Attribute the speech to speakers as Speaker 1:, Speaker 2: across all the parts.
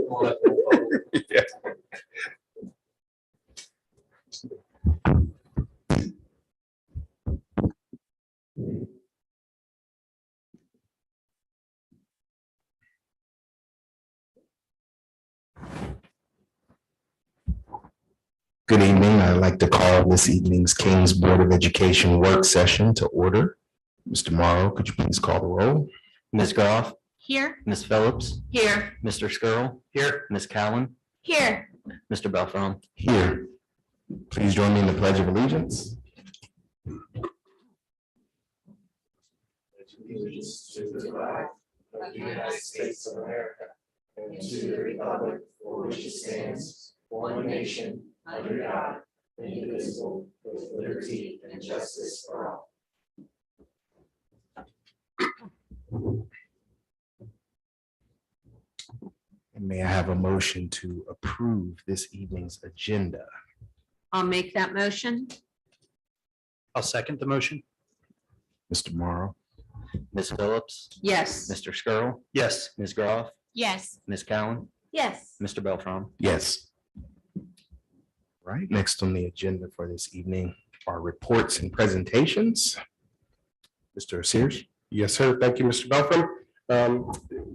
Speaker 1: Yeah. Good evening. I'd like to call this evening's King's Board of Education work session to order. Mr. Morrow, could you please call the roll?
Speaker 2: Ms. Groff,
Speaker 3: Here.
Speaker 2: Ms. Phillips,
Speaker 3: Here.
Speaker 2: Mr. Skirl,
Speaker 1: Here.
Speaker 2: Ms. Cowan,
Speaker 3: Here.
Speaker 2: Mr. Belfron.
Speaker 1: Here. Please join me in the Pledge of Allegiance.
Speaker 4: Allegiance to the flag of the United States of America and to the republic for which it stands, one nation, under God, indivisible, with liberty and justice for all.
Speaker 1: And may I have a motion to approve this evening's agenda?
Speaker 3: I'll make that motion.
Speaker 5: I'll second the motion.
Speaker 1: Mr. Morrow?
Speaker 2: Ms. Phillips,
Speaker 3: Yes.
Speaker 2: Mr. Skirl,
Speaker 5: Yes.
Speaker 2: Ms. Groff,
Speaker 3: Yes.
Speaker 2: Ms. Cowan,
Speaker 3: Yes.
Speaker 2: Mr. Belfron.
Speaker 1: Yes. Right, next on the agenda for this evening are reports and presentations. Mr. Sears?
Speaker 6: Yes, sir. Thank you, Mr. Belfram.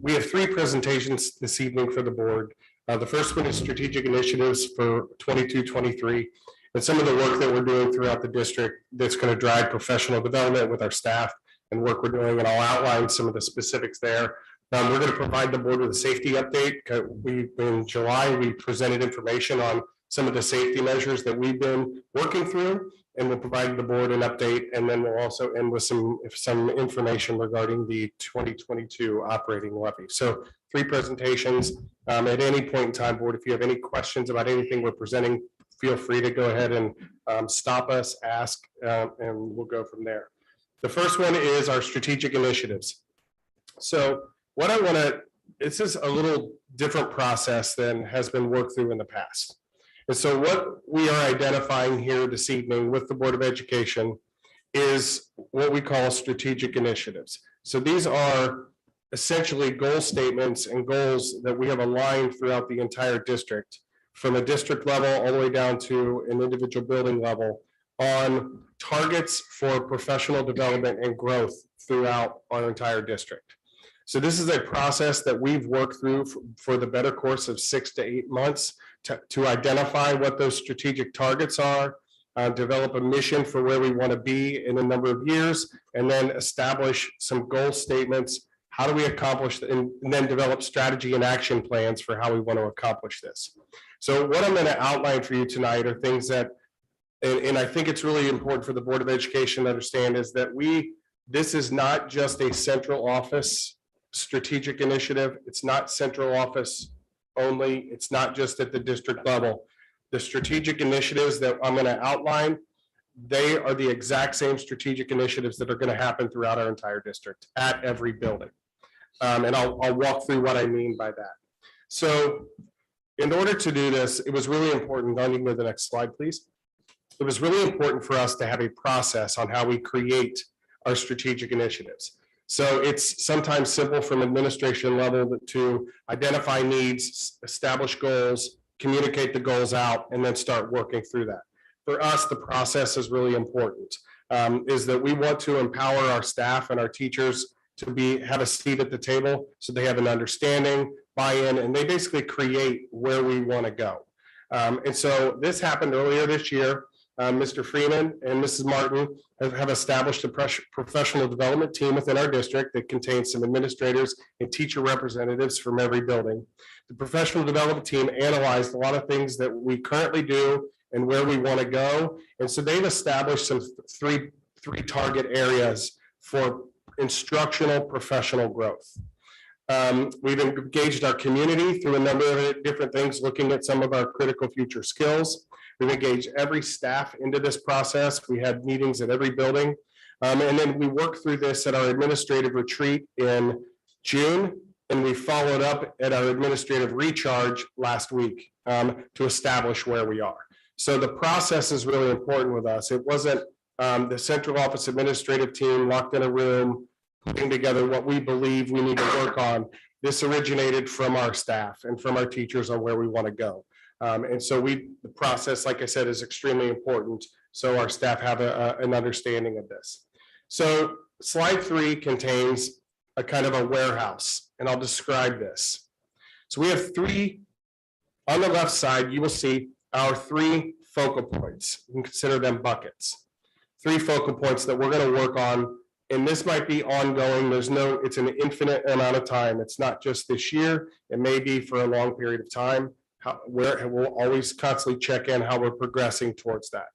Speaker 6: We have three presentations this evening for the board. The first one is strategic initiatives for 22-23, and some of the work that we're doing throughout the district that's going to drive professional development with our staff and work we're doing, and I'll outline some of the specifics there. We're going to provide the board with a safety update. In July, we presented information on some of the safety measures that we've been working through, and we'll provide the board an update, and then we'll also end with some information regarding the 2022 operating levy. So 3 presentations. At any point in time, board, if you have any questions about anything we're presenting, feel free to go ahead and stop us, ask, and we'll go from there. The first one is our strategic initiatives. So what I want to, this is a little different process than has been worked through in the past. And so what we are identifying here this evening with the Board of Education is what we call strategic initiatives. So these are essentially goal statements and goals that we have aligned throughout the entire district, from a district level all the way down to an individual building level, on targets for professional development and growth throughout our entire district. So this is a process that we've worked through for the better course of 6 to 8 months to identify what those strategic targets are, develop a mission for where we want to be in a number of years, and then establish some goal statements. How do we accomplish, and then develop strategy and action plans for how we want to accomplish this. So what I'm going to outline for you tonight are things that, and I think it's really important for the Board of Education to understand, is that this is not just a central office strategic initiative. It's not central office only. It's not just at the district level. The strategic initiatives that I'm going to outline, they are the exact same strategic initiatives that are going to happen throughout our entire district at every building. And I'll walk through what I mean by that. So in order to do this, it was really important. You can go to the next slide, please. It was really important for us to have a process on how we create our strategic initiatives. So it's sometimes simple from administration level to identify needs, establish goals, communicate the goals out, and then start working through that. For us, the process is really important, is that we want to empower our staff and our teachers to have a seat at the table, so they have an understanding, buy-in, and they basically create where we want to go. And so this happened earlier this year. Mr. Freeman and Mrs. Martin have established a professional development team within our district that contains some administrators and teacher representatives from every building. The professional development team analyzed a lot of things that we currently do and where we want to go. And so they've established some three target areas for instructional professional growth. We've engaged our community through a number of different things, looking at some of our critical future skills. We've engaged every staff into this process. We had meetings at every building. And then we worked through this at our administrative retreat in June, and we followed up at our administrative recharge last week to establish where we are. So the process is really important with us. It wasn't the central office administrative team locked in a room, putting together what we believe we need to work on. this originated from our staff and from our teachers on where we want to go. And so the process, like I said, is extremely important. So our staff have an understanding of this. So slide 3 contains a kind of a warehouse, and I'll describe this. So we have 3, on the left side, you will see our 3 focal points. You can consider them buckets. 3 focal points that we're going to work on, and this might be ongoing. It's an infinite amount of time. It's not just this year. It may be for a long period of time. Where we'll always constantly check in how we're progressing towards that.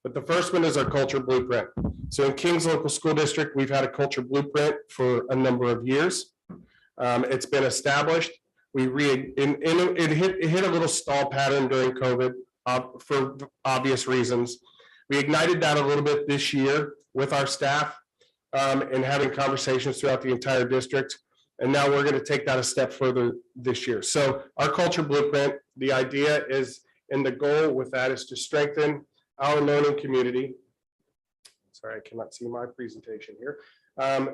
Speaker 6: But the first one is our culture blueprint. So in Kings Local School District, we've had a culture blueprint for a number of years. It's been established. It hit a little stall pattern during COVID for obvious reasons. We ignited that a little bit this year with our staff and having conversations throughout the entire district. And now we're going to take that a step further this year. So our culture blueprint, the idea is, and the goal with that is to strengthen our learning community. Sorry, I cannot see my presentation here.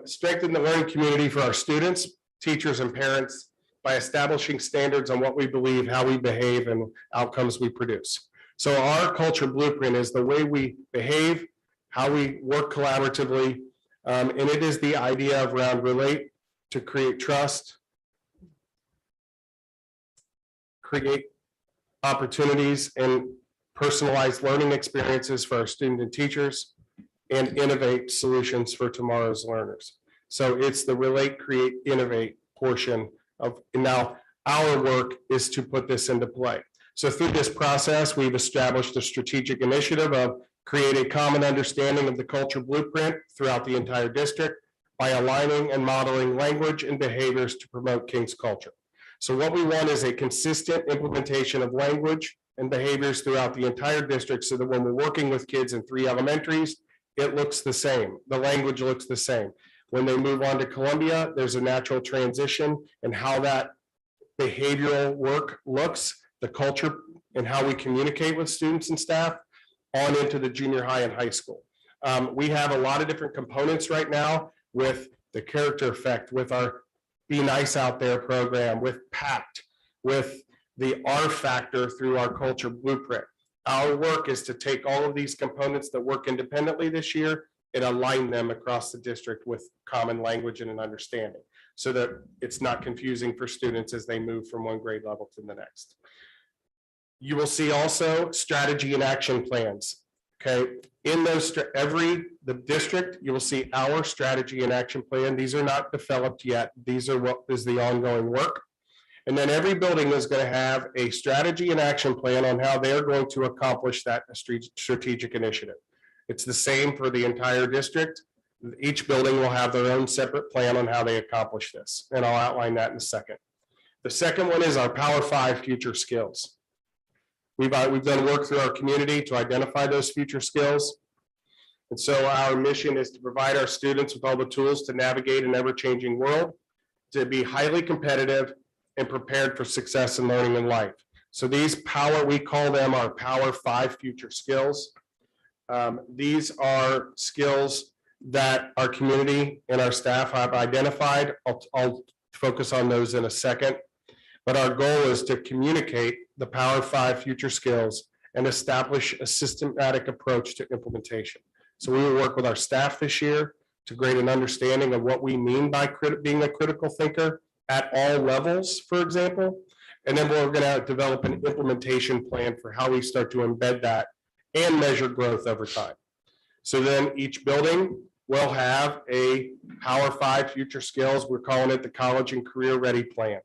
Speaker 6: Strengthen the learning community for our students, teachers, and parents by establishing standards on what we believe, how we behave, and outcomes we produce. So our culture blueprint is the way we behave, how we work collaboratively, and it is the idea of around relate, to create trust, create opportunities and personalized learning experiences for our students and teachers, and innovate solutions for tomorrow's learners. So it's the relate, create, innovate portion of, and now our work is to put this into play. So through this process, we've established a strategic initiative of create a common understanding of the culture blueprint throughout the entire district, by aligning and modeling language and behaviors to promote King's culture. So what we want is a consistent implementation of language and behaviors throughout the entire district so that when we're working with kids in 3 elementaries, it looks the same. The language looks the same. When they move on to Columbia, there's a natural transition in how that behavioral work looks, the culture, and how we communicate with students and staff on into the junior high and high school. We have a lot of different components right now with the character effect, with our Be Nice Out There program, with PACT, with the R factor through our culture blueprint. Our work is to take all of these components that work independently this year and align them across the district with common language and an understanding so that it's not confusing for students as they move from one grade level to the next. You will see also strategy and action plans. Okay, in those, the district, you will see our strategy and action plan. These are not developed yet. These are what is the ongoing work. And then every building is going to have a strategy and action plan on how they're going to accomplish that strategic initiative. It's the same for the entire district. Each building will have their own separate plan on how they accomplish this. And I'll outline that in a second. The second one is our Power 5 future skills. We've done work through our community to identify those future skills. And so our mission is to provide our students with all the tools to navigate an ever-changing world, to be highly competitive and prepared for success in learning and life. So these we call them our Power 5 future skills. These are skills that our community and our staff have identified. I'll focus on those in a second. But our goal is to communicate the Power 5 future skills and establish a systematic approach to implementation. So we will work with our staff this year to create an understanding of what we mean by being a critical thinker at all levels, for example. And then we're going to develop an implementation plan for how we start to embed that and measure growth over time. So then each building will have a Power 5 future skills. We're calling it the College and Career Ready Plan.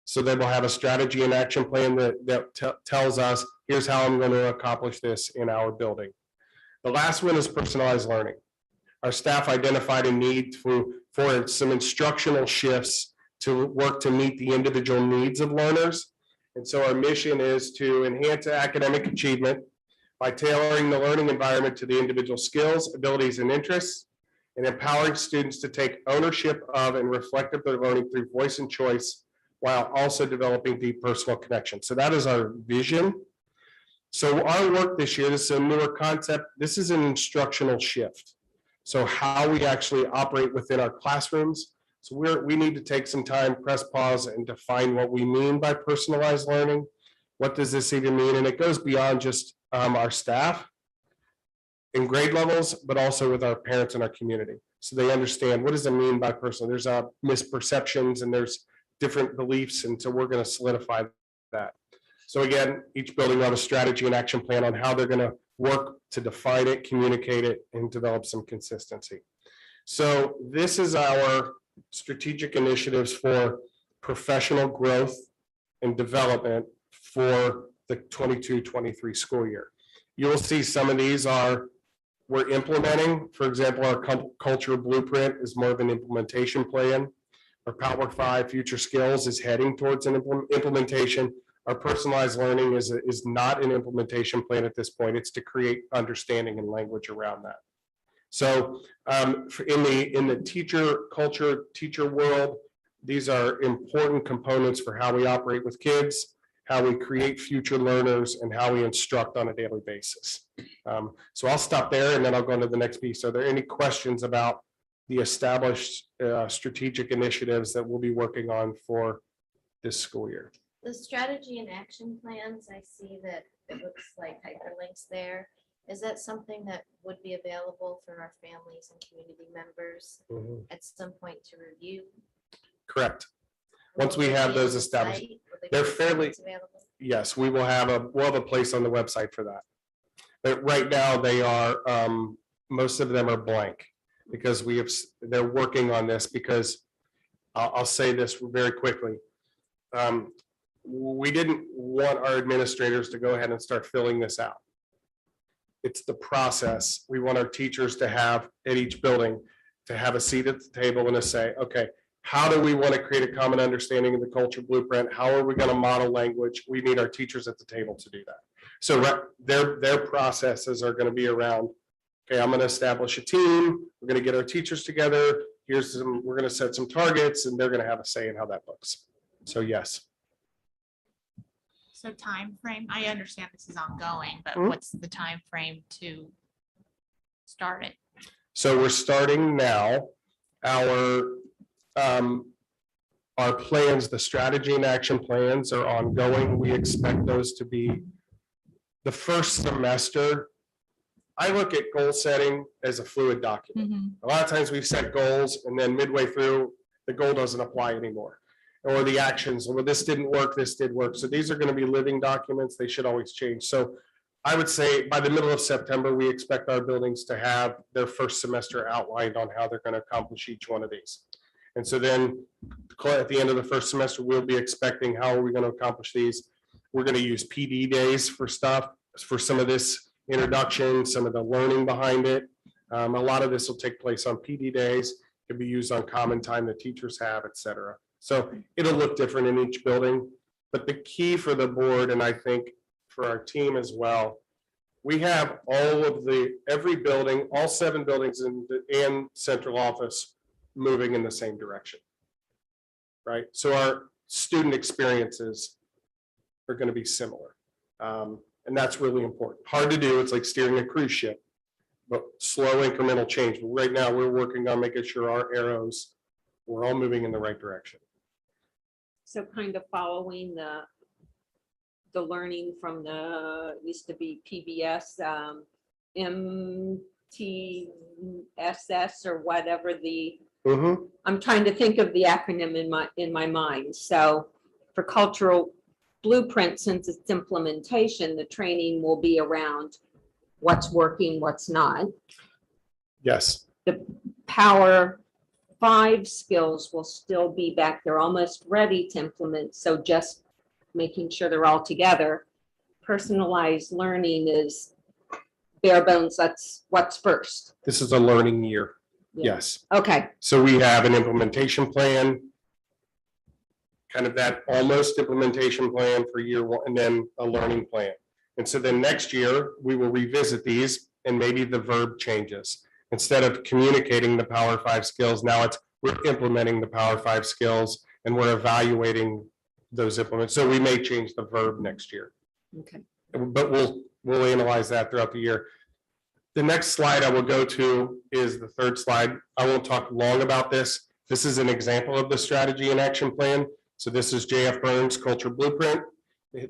Speaker 6: So then we'll have a strategy and action plan that tells us, here's how I'm going to accomplish this in our building. The last one is personalized learning. Our staff identified a need for some instructional shifts to work to meet the individual needs of learners. And so our mission is to enhance academic achievement by tailoring the learning environment to the individual skills, abilities, and interests, and empowering students to take ownership of and reflect their learning through voice and choice, while also developing deep personal connections. So that is our vision. So our work this year, this is a newer concept. This is an instructional shift. So how we actually operate within our classrooms. So we need to take some time, press pause, and define what we mean by personalized learning. What does this even mean? And it goes beyond just our staff in grade levels, but also with our parents and our community. So they understand, what does it mean by personal? There's misperceptions and there's different beliefs. And so we're going to solidify that. So again, each building will have a strategy and action plan on how they're going to work to define it, communicate it, and develop some consistency. So this is our strategic initiatives for professional growth and development for the 22-23 school year. You'll see some of these we're implementing. For example, our culture blueprint is more of an implementation plan. Our Power 5 future skills is heading towards an implementation. Our personalized learning is not an implementation plan at this point. It's to create understanding and language around that. So in the teacher culture, teacher world, these are important components for how we operate with kids, how we create future learners, and how we instruct on a daily basis. So I'll stop there and then I'll go into the next piece. Are there any questions about the established strategic initiatives that we'll be working on for this school year?
Speaker 7: The strategy and action plans, I see that it looks like hyperlinks there. Is that something that would be available for our families and community members at some point to review?
Speaker 6: Correct. Once we have those established, they're fairly, yes, we will have we'll have a place on the website for that. But right now they are, most of them are blank because they're working on this because I'll say this very quickly. We didn't want our administrators to go ahead and start filling this out. It's the process. We want our teachers to have at each building to have a seat at the table and to say, okay, how do we want to create a common understanding of the culture blueprint? How are we going to model language? We need our teachers at the table to do that. So their processes are going to be around, okay, I'm going to establish a team. We're going to get our teachers together. We're going to set some targets and they're going to have a say in how that looks. So yes.
Speaker 8: So time frame, I understand this is ongoing, but what's the time frame to start it?
Speaker 6: So we're starting now. Our plans, the strategy and action plans are ongoing. We expect those to be the first semester. I look at goal setting as a fluid document. A lot of times we've set goals and then midway through the goal doesn't apply anymore. Or the actions, well, this didn't work, this did work. So these are going to be living documents. They should always change. So I would say by the middle of September, we expect our buildings to have their first semester outlined on how they're going to accomplish each one of these. And so then at the end of the first semester, we'll be expecting how are we going to accomplish these. We're going to use PD days for stuff, for some of this introduction, some of the learning behind it. A lot of this will take place on PD days. It can be used on common time that teachers have, et cetera. So it'll look different in each building, but the key for the board, and I think for our team as well, we have every building, all 7 buildings and central office moving in the same direction, right? So our student experiences are going to be similar. And that's really important. Hard to do. It's like steering a cruise ship, but slow incremental change. But right now we're working on making sure our arrows, we're all moving in the right direction.
Speaker 3: So kind of following the learning from used to be PBS, MTSS or whatever I'm trying to think of the acronym in my mind. So for cultural blueprint, since it's implementation, the training will be around what's working, what's not.
Speaker 6: Yes.
Speaker 3: The Power 5 skills will still be back there, almost ready to implement. So just making sure they're all together. Personalized learning is bare bones. That's what's first.
Speaker 6: This is a learning year.
Speaker 3: Yeah.
Speaker 6: Yes.
Speaker 3: Okay.
Speaker 6: So we have an implementation plan, kind of that almost implementation plan for year 1, and then a learning plan. And so then next year we will revisit these and maybe the verb changes. Instead of communicating the Power 5 skills, now we're implementing the Power 5 skills and we're evaluating those implements. So we may change the verb next year.
Speaker 3: Okay.
Speaker 6: But we'll analyze that throughout the year. The next slide I will go to is the third slide. I won't talk long about this. This is an example of the strategy and action plan. So this is JF Burns Culture Blueprint.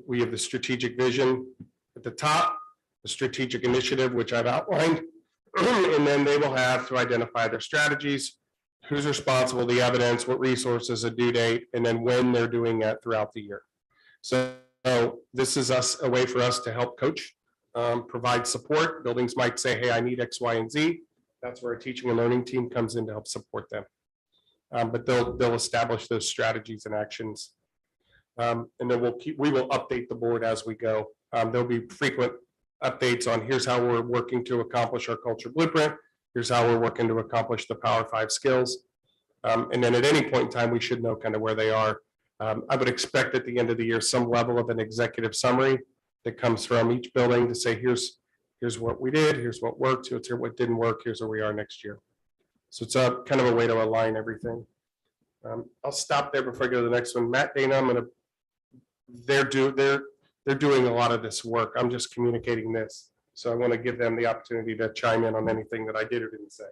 Speaker 6: We have the strategic vision at the top, the strategic initiative, which I've outlined. And then they will have to identify their strategies, who's responsible, the evidence, what resources, a due date, and then when they're doing that throughout the year. So this is a way for us to help coach, provide support. Buildings might say, hey, I need X, Y, and Z. That's where a teaching and learning team comes in to help support them. But they'll establish those strategies and actions. And then we will update the board as we go. There'll be frequent updates on here's how we're working to accomplish our culture blueprint. Here's how we're working to accomplish the Power 5 skills. And then at any point in time, we should know kind of where they are. I would expect at the end of the year, some level of an executive summary that comes from each building to say, here's what we did, here's what worked, here's what didn't work, here's where we are next year. So it's a kind of a way to align everything. I'll stop there before I go to the next one. Matt, Dana, they're doing a lot of this work. I'm just communicating this. So I want to give them the opportunity to chime in on anything that I did or didn't say.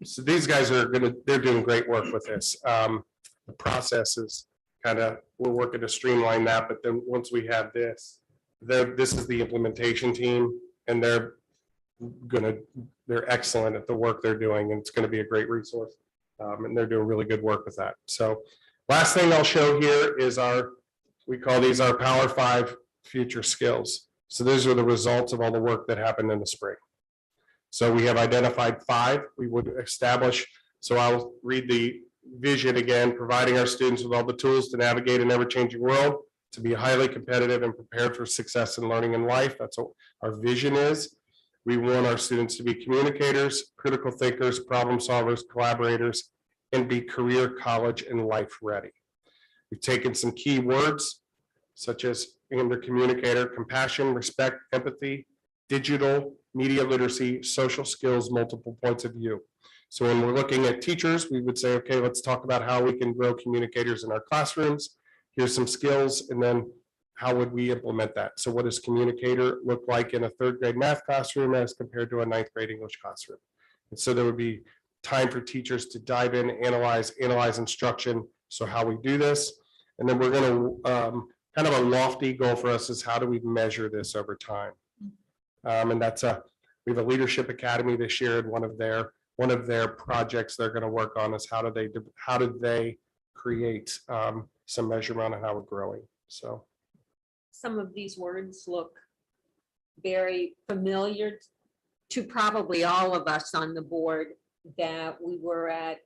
Speaker 6: So these guys they're doing great work with this. The process is we're working to streamline that, but then once we have this is the implementation team, and they're excellent at the work they're doing, and it's going to be a great resource. And they're doing really good work with that. So last thing I'll show here is we call these our Power 5 future skills. So those are the results of all the work that happened in the spring. So we have identified 5 we would establish. So I'll read the vision again: providing our students with all the tools to navigate an ever-changing world, to be highly competitive and prepared for success in learning and life. That's what our vision is. We want our students to be communicators, critical thinkers, problem solvers, collaborators, and be career, college, and life ready. We've taken some key words such as under communicator: compassion, respect, empathy, digital, media literacy, social skills, multiple points of view. So when we're looking at teachers, we would say, okay, let's talk about how we can grow communicators in our classrooms. Here's some skills, and then how would we implement that? So what does communicator look like in a 3rd grade math classroom as compared to a 9th grade English classroom? And so there would be time for teachers to dive in, analyze instruction. So how we do this, and then we're going to kind of a lofty goal for us is how do we measure this over time? And we have a leadership academy this year, and one of their projects they're going to work on is how do they create some measurement on how we're growing. So
Speaker 3: some of these words look very familiar to probably all of us on the board that we were at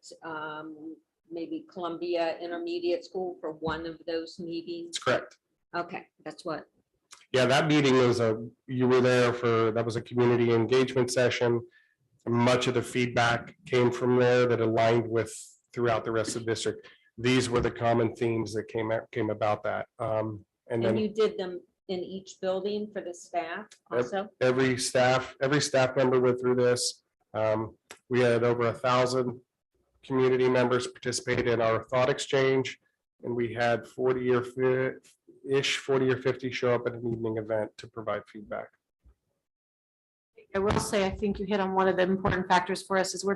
Speaker 3: maybe Columbia Intermediate School for one of those meetings.
Speaker 6: that's correct.
Speaker 3: Okay, that's what.
Speaker 6: Yeah, that meeting was you were there for, that was a community engagement session. Much of the feedback came from there that aligned with throughout the rest of the district. These were the common themes that came about that. And then
Speaker 3: you did them in each building for the staff also?
Speaker 6: every staff member went through this. We had over 1,000 community members participated in our thought exchange, and we had 40 or 50 show up at an evening event to provide feedback.
Speaker 9: I will say, I think you hit on one of the important factors for us is we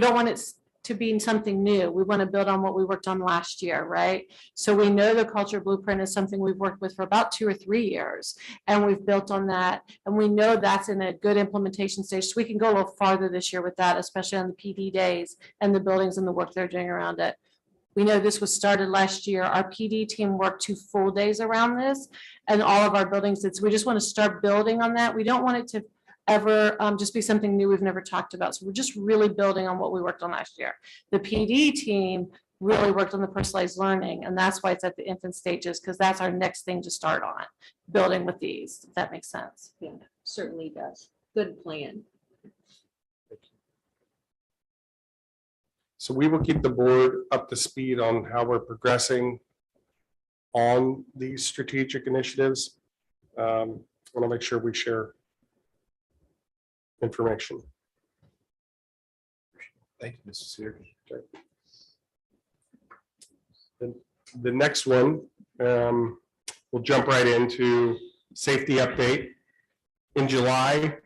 Speaker 9: don't want it to be something new. We want to build on what we worked on last year, right? So we know the culture blueprint is something we've worked with for about 2 or 3 years, and we've built on that. And we know that's in a good implementation stage. So we can go a little farther this year with that, especially on the PD days and the buildings and the work they're doing around it. We know this was started last year. Our PD team worked 2 full days around this, and all of our buildings. We just want to start building on that. We don't want it to ever just be something new we've never talked about. So we're just really building on what we worked on last year. The PD team really worked on the personalized learning, and that's why it's at the infant stages, because that's our next thing to start on, building with these, if that makes sense.
Speaker 3: Yeah, certainly does. Good plan.
Speaker 6: So we will keep the board up to speed on how we're progressing on these strategic initiatives. I want to make sure we share information.
Speaker 1: Thank you, Mr. Sear.
Speaker 6: Okay. The next one, we'll jump right into safety update. In July,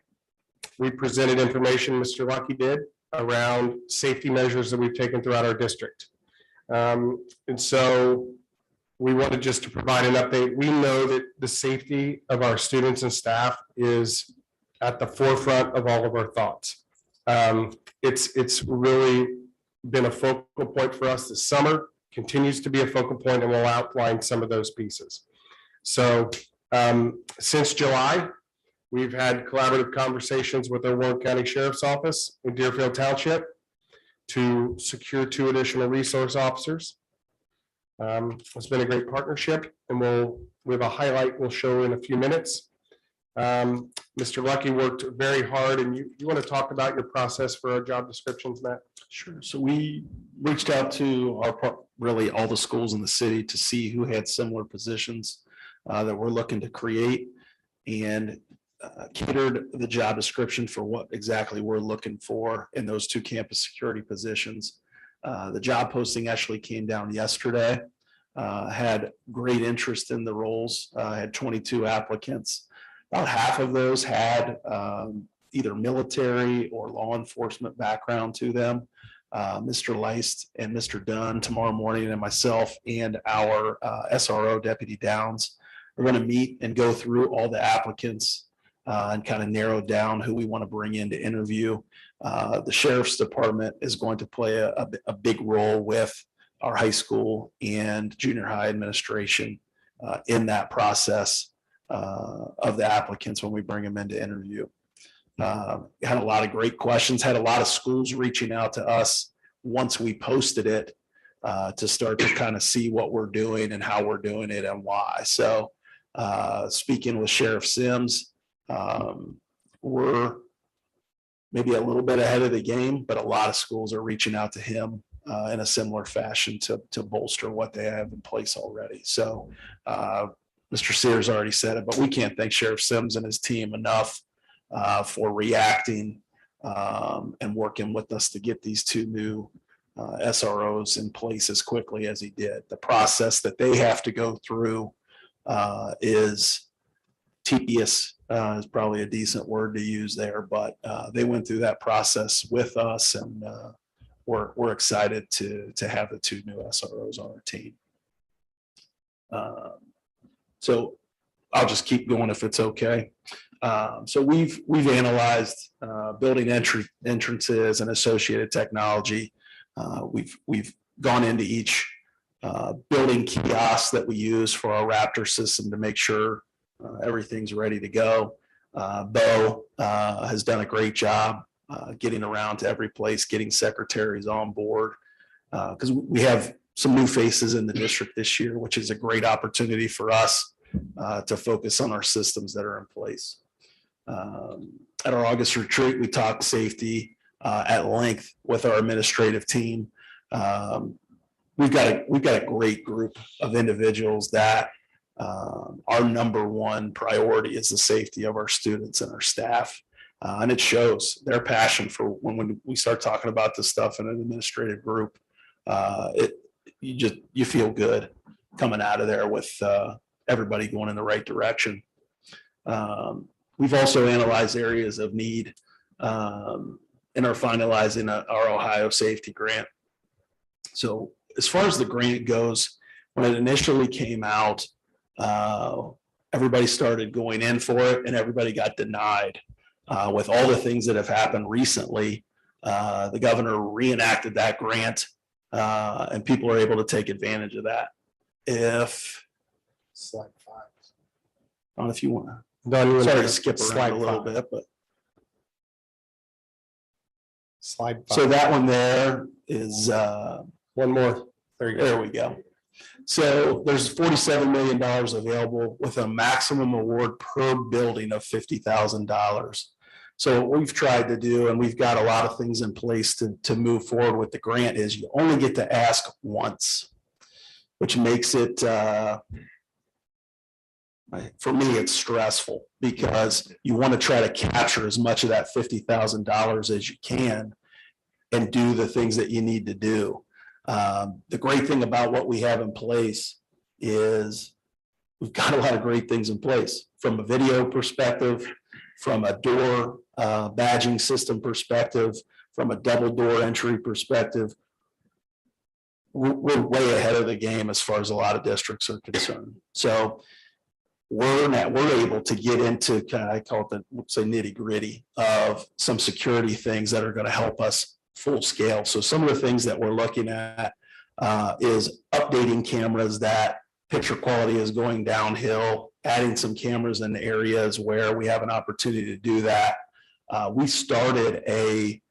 Speaker 6: we presented information, Mr. Lucky did, around safety measures that we've taken throughout our district. And so we wanted just to provide an update. We know that the safety of our students and staff is at the forefront of all of our thoughts. It's really been a focal point for us this summer, continues to be a focal point, and we'll outline some of those pieces. So since July, we've had collaborative conversations with our Warren County Sheriff's Office in Deerfield Township to secure 2 additional resource officers. It's been a great partnership, and we have a highlight we'll show in a few minutes. Mr. Lucky worked very hard, and you want to talk about your process for our job descriptions, Matt?
Speaker 10: Sure. So we reached out to really all the schools in the city to see who had similar positions that we're looking to create, and catered the job description for what exactly we're looking for in those 2 campus security positions. The job posting actually came down yesterday, had great interest in the roles, had 22 applicants. About half of those had either military or law enforcement background to them. Mr. Leist and Mr. Dunn tomorrow morning, and myself and our SRO, Deputy Downs, are going to meet and go through all the applicants and kind of narrow down who we want to bring in to interview. The Sheriff's Department is going to play a big role with our high school and junior high administration in that process of the applicants when we bring them in to interview. Had a lot of great questions, had a lot of schools reaching out to us once we posted it to start to kind of see what we're doing and how we're doing it and why. So speaking with Sheriff Sims, we're maybe a little bit ahead of the game, but a lot of schools are reaching out to him in a similar fashion to bolster what they have in place already. So Mr. Sears already said it, but we can't thank Sheriff Sims and his team enough for reacting and working with us to get these 2 new SROs in place as quickly as he did. The process that they have to go through is tedious, is probably a decent word to use there, but they went through that process with us, and we're excited to have the 2 new SROs on our team. So I'll just keep going if it's okay. So we've analyzed building entrances and associated technology. We've gone into each building kiosk that we use for our Raptor system to make sure everything's ready to go. Bo has done a great job getting around to every place, getting secretaries on board, because we have some new faces in the district this year, which is a great opportunity for us to focus on our systems that are in place. At our August retreat, we talked safety at length with our administrative team. We've got a great group of individuals that our number one priority is the safety of our students and our staff. And it shows their passion for when we start talking about this stuff in an administrative group. You feel good coming out of there with everybody going in the right direction. We've also analyzed areas of need and are finalizing our Ohio safety grant. So as far as the grant goes, when it initially came out, everybody started going in for it and everybody got denied. With all the things that have happened recently, the governor reenacted that grant and people are able to take advantage of that.
Speaker 6: Slide 5.
Speaker 10: I don't know if you want to, sorry to skip around a little bit, but.
Speaker 6: Slide 5.
Speaker 10: So that one there is,
Speaker 6: one more.
Speaker 10: there we go. So there's $47 million available with a maximum award per building of $50,000. So what we've tried to do, and we've got a lot of things in place to move forward with the grant, is you only get to ask once, which makes it, for me, it's stressful because you want to try to capture as much of that $50,000 as you can and do the things that you need to do. The great thing about what we have in place is we've got a lot of great things in place from a video perspective, from a door badging system perspective, from a double door entry perspective, we're way ahead of the game as far as a lot of districts are concerned. So we're able to get into kind of, I call it the, let's say, nitty gritty of some security things that are going to help us full scale. So some of the things that we're looking at is updating cameras that picture quality is going downhill, adding some cameras in areas where we have an opportunity to do that. We started a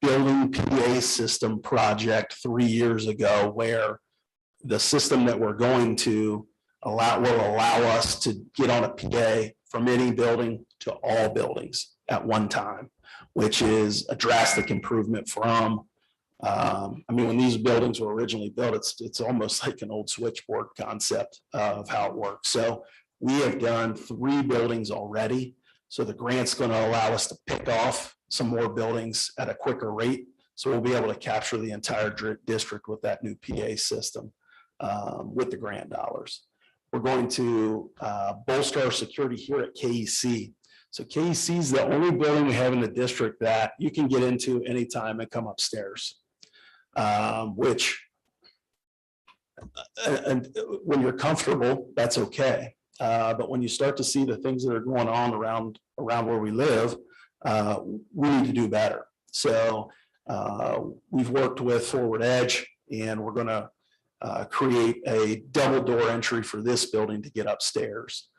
Speaker 10: building PA system project 3 years ago where the system that we're going to will allow us to get on a PA from any building to all buildings at one time, which is a drastic improvement from, I mean, when these buildings were originally built, it's almost like an old switchboard concept of how it works. So we have done 3 buildings already. So the grant's going to allow us to pick off some more buildings at a quicker rate. So we'll be able to capture the entire district with that new PA system with the grant dollars. We're going to bolster our security here at KEC. So KEC is the only building we have in the district that you can get into anytime and come upstairs, which, and when you're comfortable, that's okay. But when you start to see the things that are going on around where we live, we need to do better. So we've worked with Forward Edge, and we're going to create a double door entry for this building to get upstairs,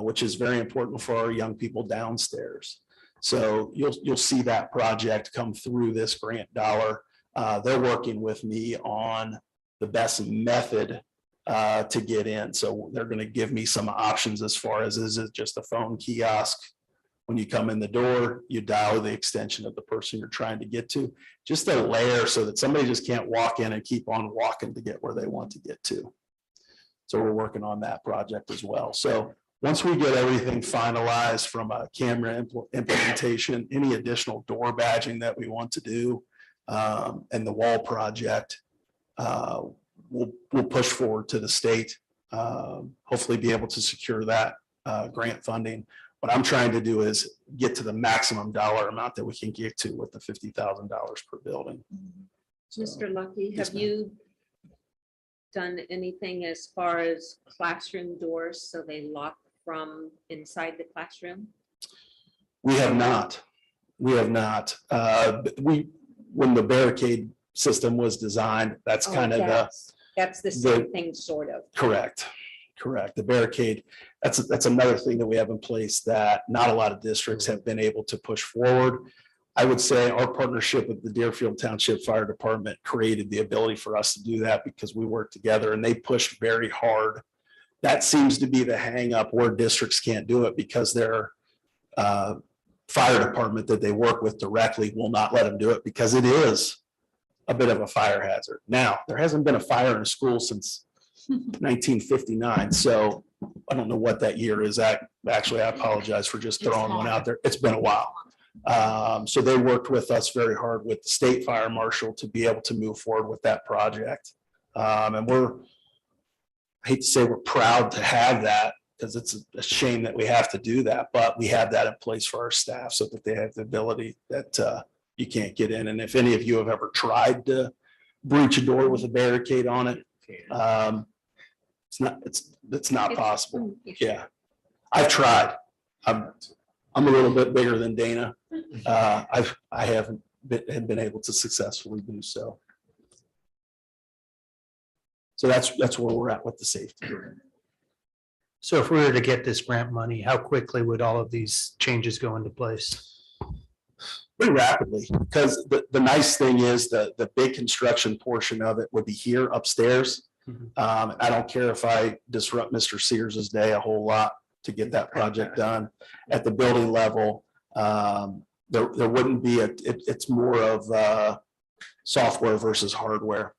Speaker 10: which is very important for our young people downstairs. So you'll see that project come through this grant dollar. They're working with me on the best method to get in. So they're going to give me some options as far as, is it just a phone kiosk? When you come in the door, you dial the extension of the person you're trying to get to, just a layer so that somebody just can't walk in and keep on walking to get where they want to get to. So we're working on that project as well. So once we get everything finalized from a camera implementation, any additional door badging that we want to do, and the wall project, we'll push forward to the state, hopefully be able to secure that grant funding. What I'm trying to do is get to the maximum dollar amount that we can get to with the $50,000 per building.
Speaker 3: Mr. Lucky,
Speaker 10: Yes,
Speaker 3: have you done anything as far as classroom doors so they lock from inside the classroom?
Speaker 10: We have not. We have not. When the barricade system was designed, that's kind of
Speaker 3: that's the same thing, sort of.
Speaker 10: Correct. The barricade, that's another thing that we have in place that not a lot of districts have been able to push forward. I would say our partnership with the Deerfield Township Fire Department created the ability for us to do that because we worked together and they pushed very hard. That seems to be the hang up where districts can't do it because their fire department that they work with directly will not let them do it because it is a bit of a fire hazard. Now, there hasn't been a fire in a school since 1959. So I don't know what that year is. Actually, I apologize for just throwing one out there. It's been a while. So they worked with us very hard with the state fire marshal to be able to move forward with that project. And I hate to say we're proud to have that because it's a shame that we have to do that, but we have that in place for our staff so that they have the ability that you can't get in. And if any of you have ever tried to breach a door with a barricade on it, it's not possible. Yeah, I've tried. I'm a little bit bigger than Dana. I haven't been able to successfully do so. So that's where we're at with the safety.
Speaker 5: So if we were to get this grant money, how quickly would all of these changes go into place?
Speaker 10: Pretty rapidly, because the nice thing is that the big construction portion of it would be here upstairs. I don't care if I disrupt Mr. Sears's day a whole lot to get that project done. At the building level, there wouldn't be it's more of software versus hardware.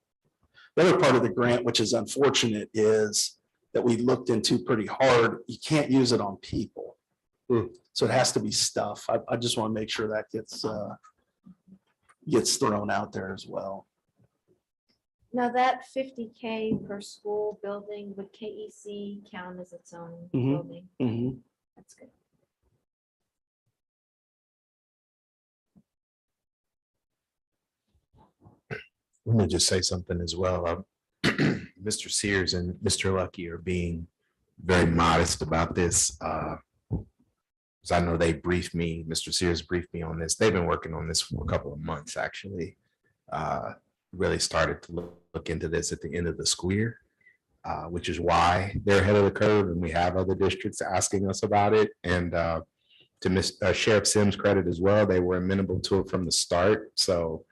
Speaker 10: The other part of the grant, which is unfortunate, is that we looked into pretty hard. You can't use it on people. So it has to be stuff. I just want to make sure that gets thrown out there as well.
Speaker 7: Now that $50K per school building, would KEC count as its own building? That's good.
Speaker 1: Let me just say something as well. Mr. Sears and Mr. Lucky are being very modest about this. Because I know they briefed me, Mr. Sears briefed me on this. They've been working on this for a couple of months, actually. Really started to look into this at the end of the school year, which is why they're ahead of the curve, and we have other districts asking us about it. And to Miss Sheriff Sims' credit as well, they were amenable to it from the start. So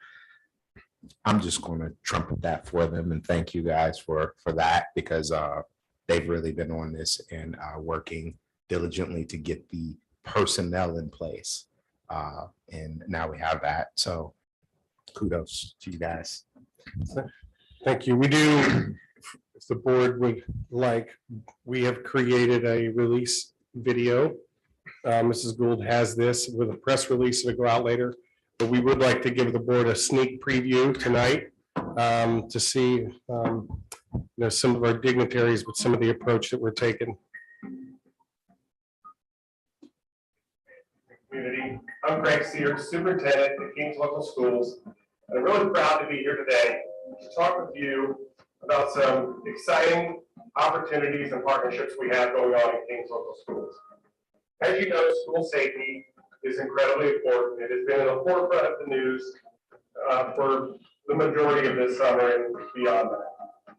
Speaker 1: I'm just going to trumpet that for them and thank you guys for that, because they've really been on this and working diligently to get the personnel in place. And now we have that. So kudos to you guys.
Speaker 6: Thank you. We do, if the board would like, we have created a release video. Mrs. Gould has this with a press release to go out later, but we would like to give the board a sneak preview tonight to see some of our dignitaries with some of the approach that we're taking. Community. I'm Greg Sears, Superintendent at Kings Local Schools. I'm really proud to be here today to talk with you about some exciting opportunities and partnerships we have going on in Kings Local Schools. As you know, school safety is incredibly important. It has been in the forefront of the news for the majority of this summer and beyond that.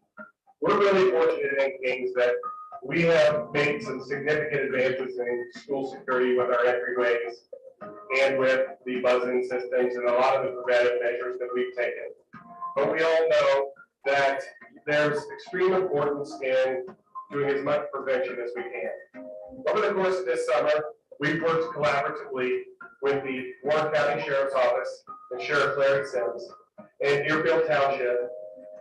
Speaker 6: We're really fortunate in Kings that we have made some significant advances in school security with our entryways and with the buzzing systems and a lot of the preventive measures that we've taken. But we all know that there's extreme importance in doing as much prevention as we can. Over the course of this summer, we've worked collaboratively with the Warren County Sheriff's Office and Sheriff Larry Sims and Deerfield Township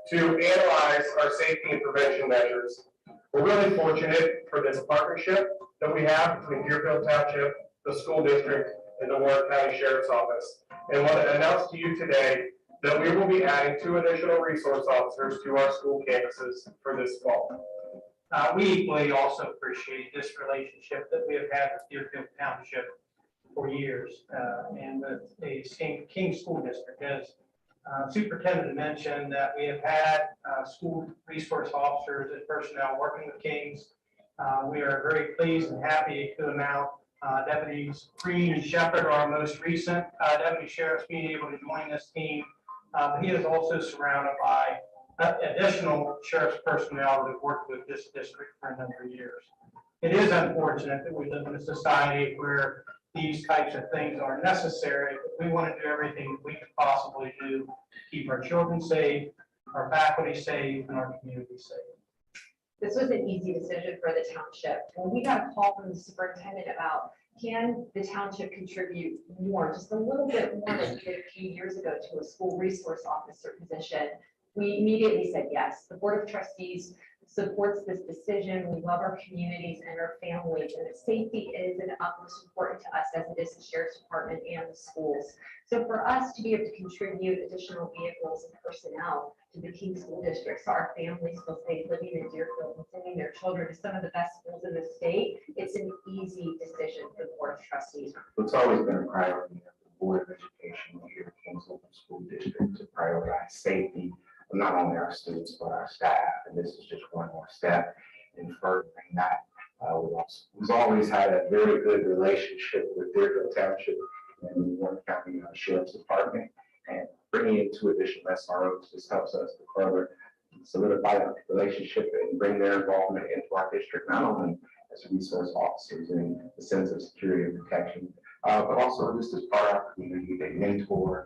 Speaker 6: to analyze our safety and prevention measures. We're really fortunate for this partnership that we have between Deerfield Township, the school district, and the Warren County Sheriff's Office. And want to announce to you today that we will be adding 2 additional resource officers to our school campuses for this fall.
Speaker 5: We equally also appreciate this relationship that we have had with Deerfield Township for years and with the King School District. As Superintendent mentioned, that we have had school resource officers and personnel working with Kings. We are very pleased and happy to announce Deputies Green and Shepard are our most recent deputy sheriffs being able to join this team. He is also surrounded by additional sheriff's personnel that have worked with this district for a number of years. It is unfortunate that we live in a society where these types of things are necessary, but we want to do everything that we can possibly do to keep our children safe, our faculty safe, and our community safe.
Speaker 11: This was an easy decision for the township. When we got a call from the superintendent about, can the township contribute more, just a little bit more than we did a few years ago to a school resource officer position, we immediately said yes. The Board of Trustees supports this decision. We love our communities and our families, and that safety is and utmost important to us as it is the Sheriff's Department and the schools. So for us to be able to contribute additional vehicles and personnel to the King School District, so our families feel safe living in Deerfield and sending their children to some of the best schools in the state, it's an easy decision for the Board of Trustees.
Speaker 12: It's always been a priority of the Board of Education here at Kings Local School District to prioritize safety of not only our students, but our staff. And this is just one more step in furthering that. We've always had a very good relationship with Deerfield Township and the Warren County Sheriff's Department, and bringing in 2 additional SROs just helps us to further solidify that relationship and bring their involvement into our district, not only as resource officers in the sense of security and protection, but also just as part of our community. They mentor,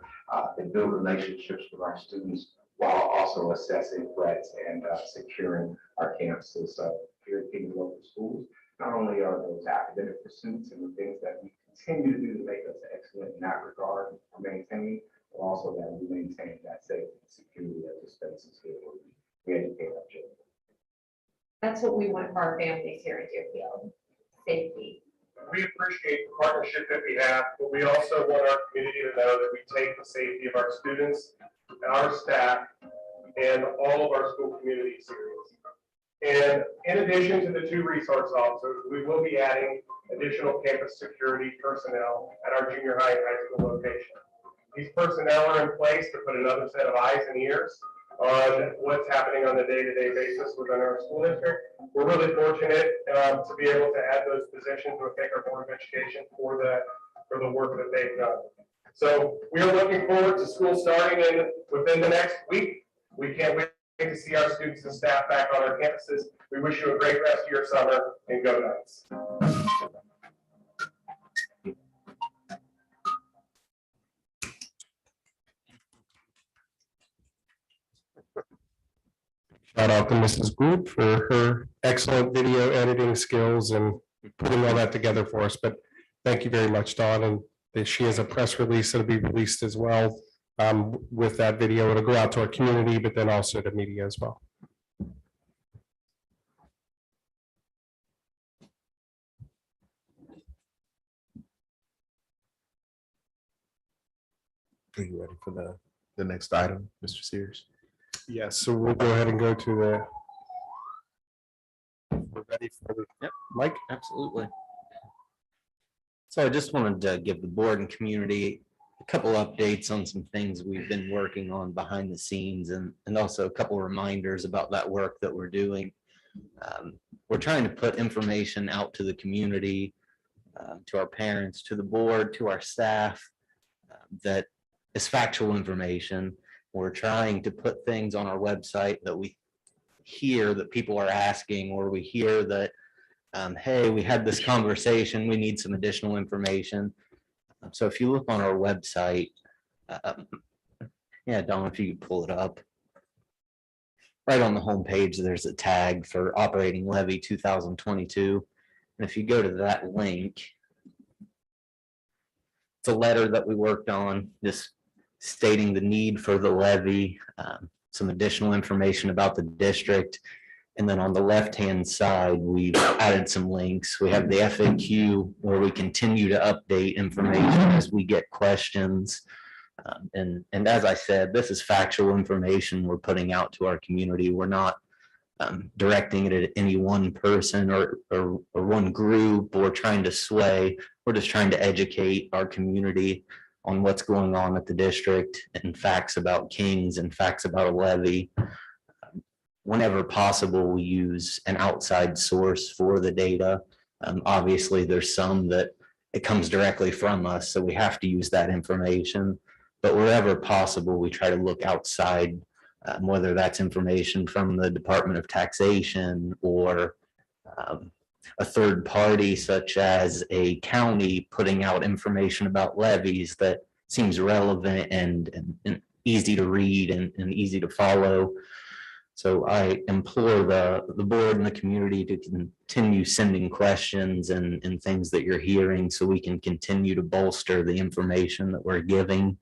Speaker 12: they build relationships with our students while also assessing threats and securing our campuses. So here at Kings Local Schools, not only are those academic pursuits and the things that we continue to do to make us excellent in that regard or maintain, but also that we maintain that safety and security of the spaces here where we educate our children.
Speaker 11: That's what we want for our families here in Deerfield, safety.
Speaker 6: We appreciate the partnership that we have, but we also want our community to know that we take the safety of our students, our staff, and all of our school community serious. And in addition to the 2 resource officers, we will be adding additional campus security personnel at our junior high and high school location. these personnel are in place to put another set of eyes and ears on what's happening on a day-to-day basis within our school district. We're really fortunate to be able to add those positions. We thank our Board of Education for the work that they've done. So we are looking forward to school starting within the next week. We can't wait to see our students and staff back on our campuses. We wish you a great rest of your summer, and go Knights. Shout out to Mrs. Gould for her excellent video editing skills and putting all that together for us. But thank you very much, Dawn. And she has a press release that'll be released as well with that video. It'll go out to our community, but then also to media as well.
Speaker 1: Are you ready for the next item, Mr. Sears?
Speaker 6: Yes, so we'll go ahead and go to the. We're ready for the.
Speaker 2: Yep.
Speaker 6: Mike?
Speaker 2: Absolutely. So I just wanted to give the board and community a couple updates on some things we've been working on behind the scenes, and also a couple reminders about that work that we're doing. We're trying to put information out to the community, to our parents, to the board, to our staff, that is factual information. We're trying to put things on our website that we hear that people are asking, or we hear that, hey, we had this conversation, we need some additional information. So if you look on our website, yeah, Don, if you could pull it up. Right on the homepage, there's a tag for operating levy 2022. And if you go to that link, it's a letter that we worked on, just stating the need for the levy, some additional information about the district. And then on the left-hand side, we've added some links. We have the FAQ where we continue to update information as we get questions. And as I said, this is factual information we're putting out to our community. We're not directing it at any one person or one group or trying to sway. We're just trying to educate our community on what's going on at the district and facts about Kings and facts about a levy. Whenever possible, we use an outside source for the data. Obviously, there's some that it comes directly from us, so we have to use that information. But wherever possible, we try to look outside, whether that's information from the Department of Taxation or a third party such as a county putting out information about levies that seems relevant and easy to read and easy to follow. So I implore the board and the community to continue sending questions and things that you're hearing so we can continue to bolster the information that we're giving.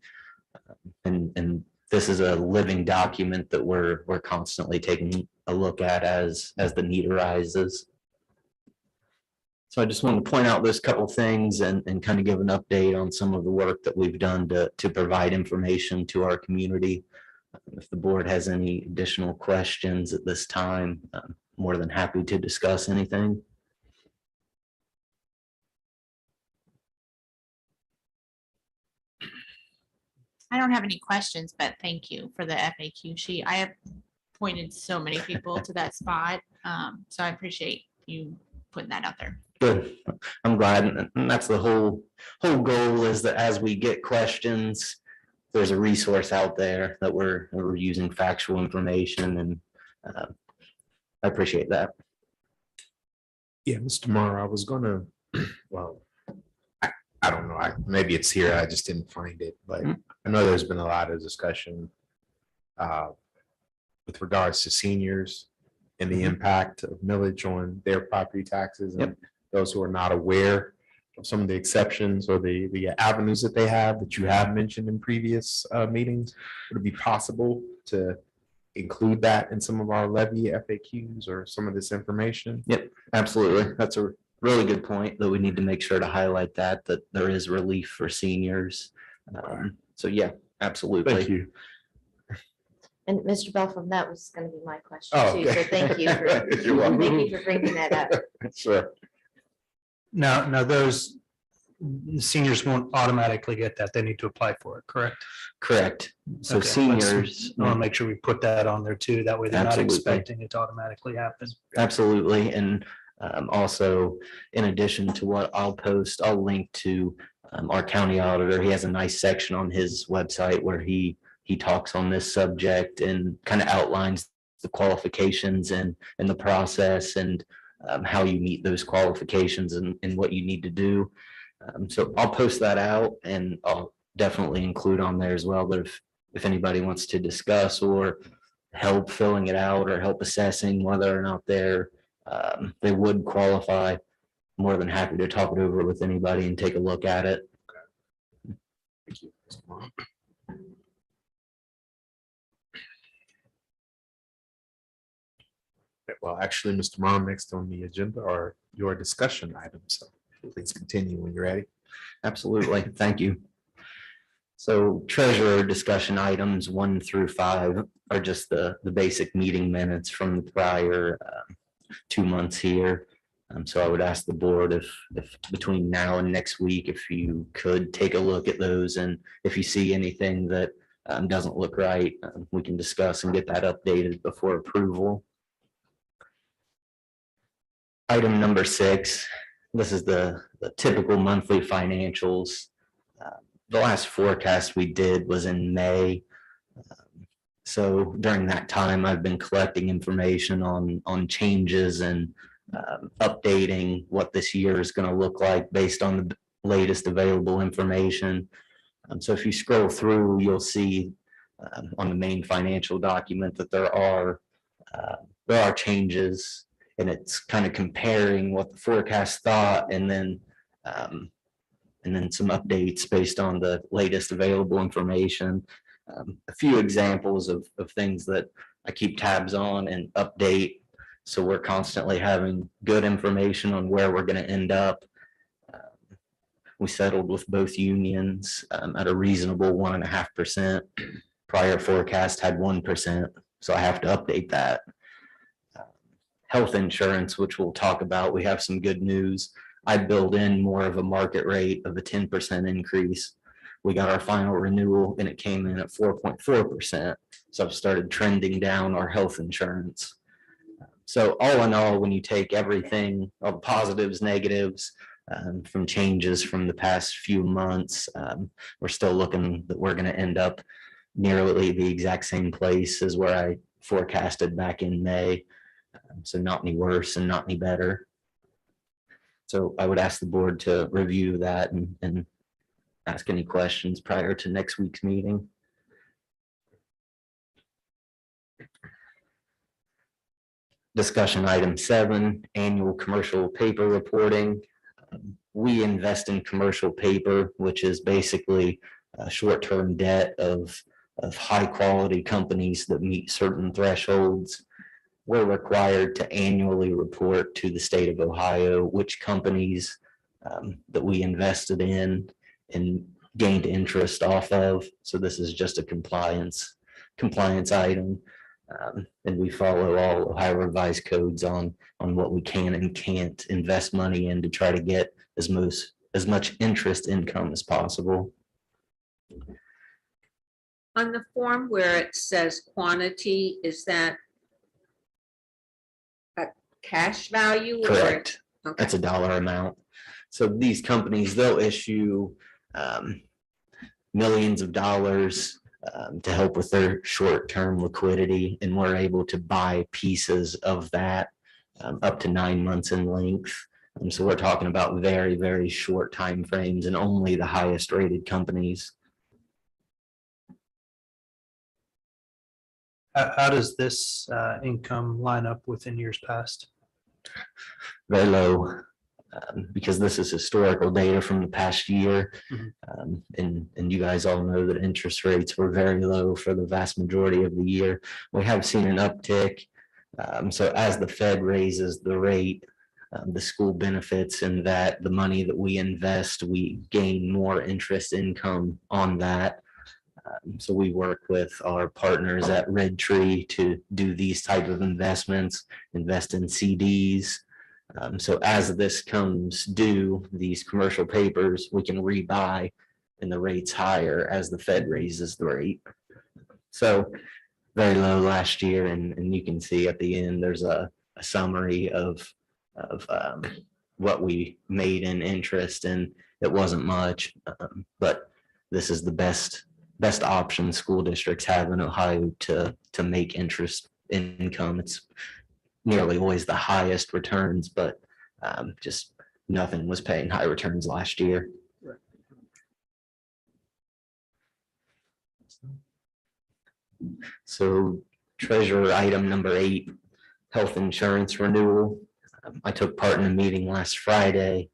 Speaker 2: And this is a living document that we're constantly taking a look at as the need arises. So I just wanted to point out those couple things and kind of give an update on some of the work that we've done to provide information to our community. If the board has any additional questions at this time, I'm more than happy to discuss anything.
Speaker 8: I don't have any questions, but thank you for the FAQ sheet. I have pointed so many people to that spot. So I appreciate you putting that out there.
Speaker 2: Good. I'm glad. And that's the whole goal, is that as we get questions, there's a resource out there that we're using factual information, and I appreciate that.
Speaker 1: Yeah, Mr. Morrow, I was gonna, well, I don't know, maybe it's here, I just didn't find it, but I know there's been a lot of discussion with regards to seniors and the impact of millage on their property taxes, and those who are not aware of some of the exceptions or the avenues that they have that you have mentioned in previous meetings. Would it be possible to include that in some of our levy FAQs or some of this information?
Speaker 2: Yep, absolutely. That's a really good point, that we need to make sure to highlight that there is relief for seniors. So yeah, absolutely.
Speaker 6: Thank you.
Speaker 7: And Mr. Belfram, that was going to be my question
Speaker 1: Oh,
Speaker 7: too.
Speaker 1: okay.
Speaker 7: So thank you
Speaker 1: You're welcome.
Speaker 7: thank you for bringing that up.
Speaker 1: Sure.
Speaker 13: Now those seniors won't automatically get that. They need to apply for it, correct?
Speaker 2: Correct. So
Speaker 13: Okay,
Speaker 2: seniors.
Speaker 13: I want to make sure we put that on there too. That way they're not
Speaker 2: Absolutely.
Speaker 13: expecting it to automatically happen.
Speaker 2: Absolutely. And also, in addition to what I'll post, I'll link to our county auditor. He has a nice section on his website where he talks on this subject and kind of outlines the qualifications and the process and how you meet those qualifications and what you need to do. So I'll post that out and I'll definitely include on there as well. But if anybody wants to discuss or help filling it out or help assessing whether or not they would qualify, more than happy to talk it over with anybody and take a look at it.
Speaker 1: Thank you. Mr. Morrow. Well, actually, Mr. Morrow, next on the agenda are your discussion items. So please continue when you're ready.
Speaker 2: Absolutely. Thank you. So treasurer discussion items 1 through 5 are just the basic meeting minutes from the prior 2 months here. So I would ask the board if between now and next week, if you could take a look at those, and if you see anything that doesn't look right, we can discuss and get that updated before approval. Item number 6, this is the typical monthly financials. The last forecast we did was in May. So during that time, I've been collecting information on changes and updating what this year is going to look like based on the latest available information. So if you scroll through, you'll see on the main financial document that there are changes, and it's kind of comparing what the forecast thought and then some updates based on the latest available information. A few examples of things that I keep tabs on and update. So we're constantly having good information on where we're going to end up. We settled with both unions at a reasonable 1.5%. Prior forecast had 1%, so I have to update that. Health insurance, which we'll talk about, we have some good news. I build in more of a market rate of a 10% increase. We got our final renewal and it came in at 4.4%. So I've started trending down our health insurance. So all in all, when you take everything, all the positives, negatives, from changes from the past few months, we're still looking that we're going to end up nearly the exact same place as where I forecasted back in May. So not any worse and not any better. So I would ask the board to review that and ask any questions prior to next week's meeting. Discussion item 7, annual commercial paper reporting. We invest in commercial paper, which is basically short-term debt of high-quality companies that meet certain thresholds. We're required to annually report to the state of Ohio which companies that we invested in and gained interest off of. So this is just a compliance item. And we follow all Ohio revised codes on what we can and can't invest money in to try to get as much interest income as possible.
Speaker 3: On the form where it says quantity, is that a cash value?
Speaker 2: Correct.
Speaker 3: Okay.
Speaker 2: That's a dollar amount. So these companies, they'll issue millions of dollars to help with their short-term liquidity, and we're able to buy pieces of that up to 9 months in length. So we're talking about very, very short time frames and only the highest rated companies.
Speaker 13: How does this income line up within years past?
Speaker 2: Very low, because this is historical data from the past year. And you guys all know that interest rates were very low for the vast majority of the year. We have seen an uptick. So as the Fed raises the rate, the school benefits and that the money that we invest, we gain more interest income on that. So we work with our partners at Red Tree to do these type of investments, invest in CDs, So as this comes due, these commercial papers, we can rebuy and the rate's higher as the Fed raises the rate. So very low last year, and you can see at the end, there's a summary of what we made in interest, and it wasn't much, but this is the best option school districts have in Ohio to make interest income. It's nearly always the highest returns, but just nothing was paying high returns last year. So treasurer item number 8, health insurance renewal. I took part in a meeting last Friday.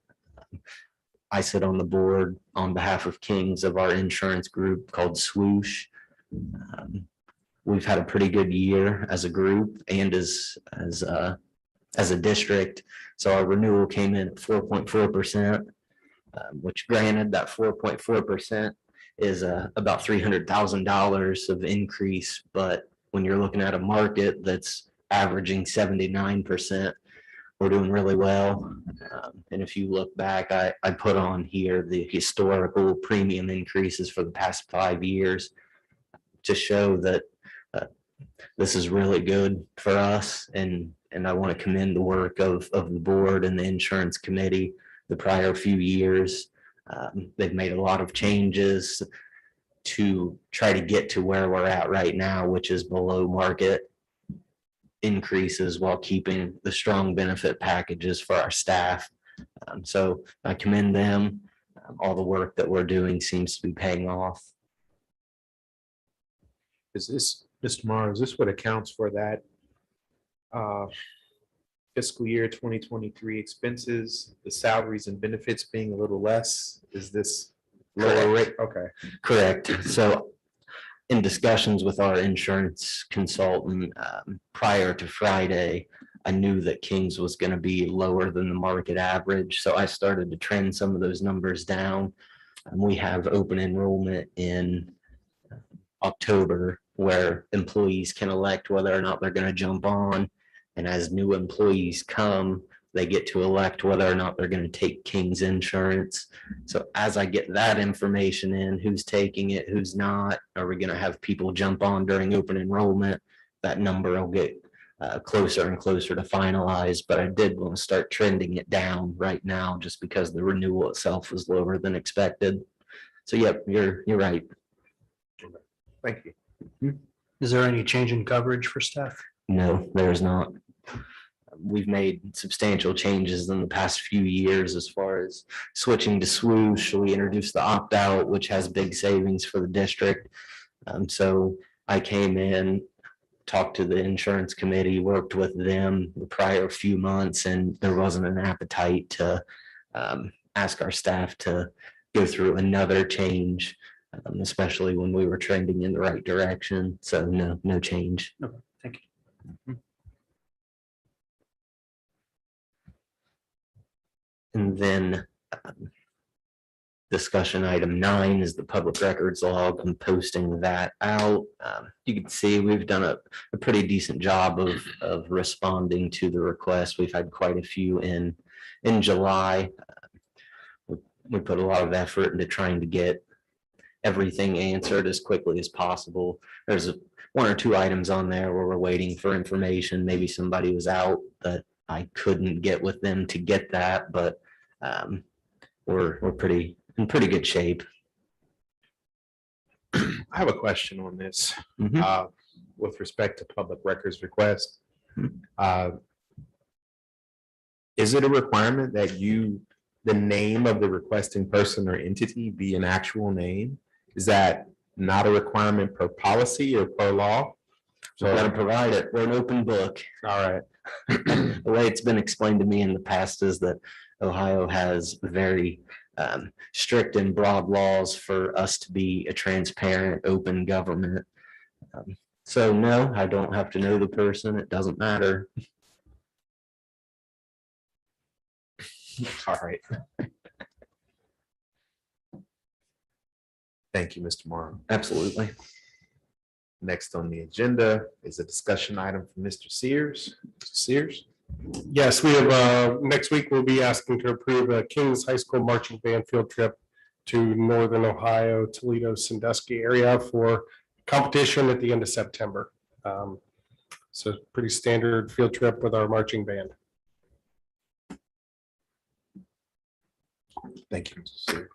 Speaker 2: I sit on the board on behalf of Kings of our insurance group called Swoosh. We've had a pretty good year as a group and as a district. So our renewal came in at 4.4%, which granted that 4.4% is about $300,000 of increase. But when you're looking at a market that's averaging 79%, we're doing really well. And if you look back, I put on here the historical premium increases for the past 5 years to show that this is really good for us. And I want to commend the work of the board and the insurance committee the prior few years. They've made a lot of changes to try to get to where we're at right now, which is below market increases while keeping the strong benefit packages for our staff. So I commend them. All the work that we're doing seems to be paying off.
Speaker 1: Is this, Mr. Morrow, is this what accounts for that fiscal year 2023 expenses, the salaries and benefits being a little less? Is this lower rate? Okay.
Speaker 2: Correct. So in discussions with our insurance consultant prior to Friday, I knew that Kings was going to be lower than the market average. So I started to trend some of those numbers down. We have open enrollment in October where employees can elect whether or not they're going to jump on. And as new employees come, they get to elect whether or not they're going to take King's insurance. So as I get that information in, who's taking it, who's not, are we going to have people jump on during open enrollment? That number will get closer and closer to finalize, but I did want to start trending it down right now just because the renewal itself was lower than expected. So yep, you're right.
Speaker 1: Thank you.
Speaker 13: Is there any change in coverage for staff?
Speaker 2: No, there's not. We've made substantial changes in the past few years as far as switching to Swoosh. We introduced the opt-out, which has big savings for the district. So I came in, talked to the insurance committee, worked with them the prior few months, and there wasn't an appetite to ask our staff to go through another change, especially when we were trending in the right direction. So no change.
Speaker 13: Okay, thank you.
Speaker 2: And then discussion item 9 is the public records log. I'm posting that out. You can see we've done a pretty decent job of responding to the request. We've had quite a few in July. We put a lot of effort into trying to get everything answered as quickly as possible. There's 1 or 2 items on there where we're waiting for information. Maybe somebody was out that I couldn't get with them to get that, but we're in pretty good shape.
Speaker 1: I have a question on this with respect to public records request. Is it a requirement that the name of the requesting person or entity be an actual name? Is that not a requirement per policy or per law?
Speaker 2: So we're going to provide it. We're an open book.
Speaker 1: All right.
Speaker 2: The way it's been explained to me in the past is that Ohio has very strict and broad laws for us to be a transparent, open government. So no, I don't have to know the person. It doesn't matter.
Speaker 1: All right. Thank you, Mr. Morrow.
Speaker 2: Absolutely.
Speaker 1: Next on the agenda is a discussion item from Mr. Sears. Mr. Sears?
Speaker 6: Yes, we have, next week we'll be asking to approve a Kings High School marching band field trip to Northern Ohio, Toledo, Sandusky area for competition at the end of September. So pretty standard field trip with our marching band.
Speaker 1: Thank you, Mr. Sears.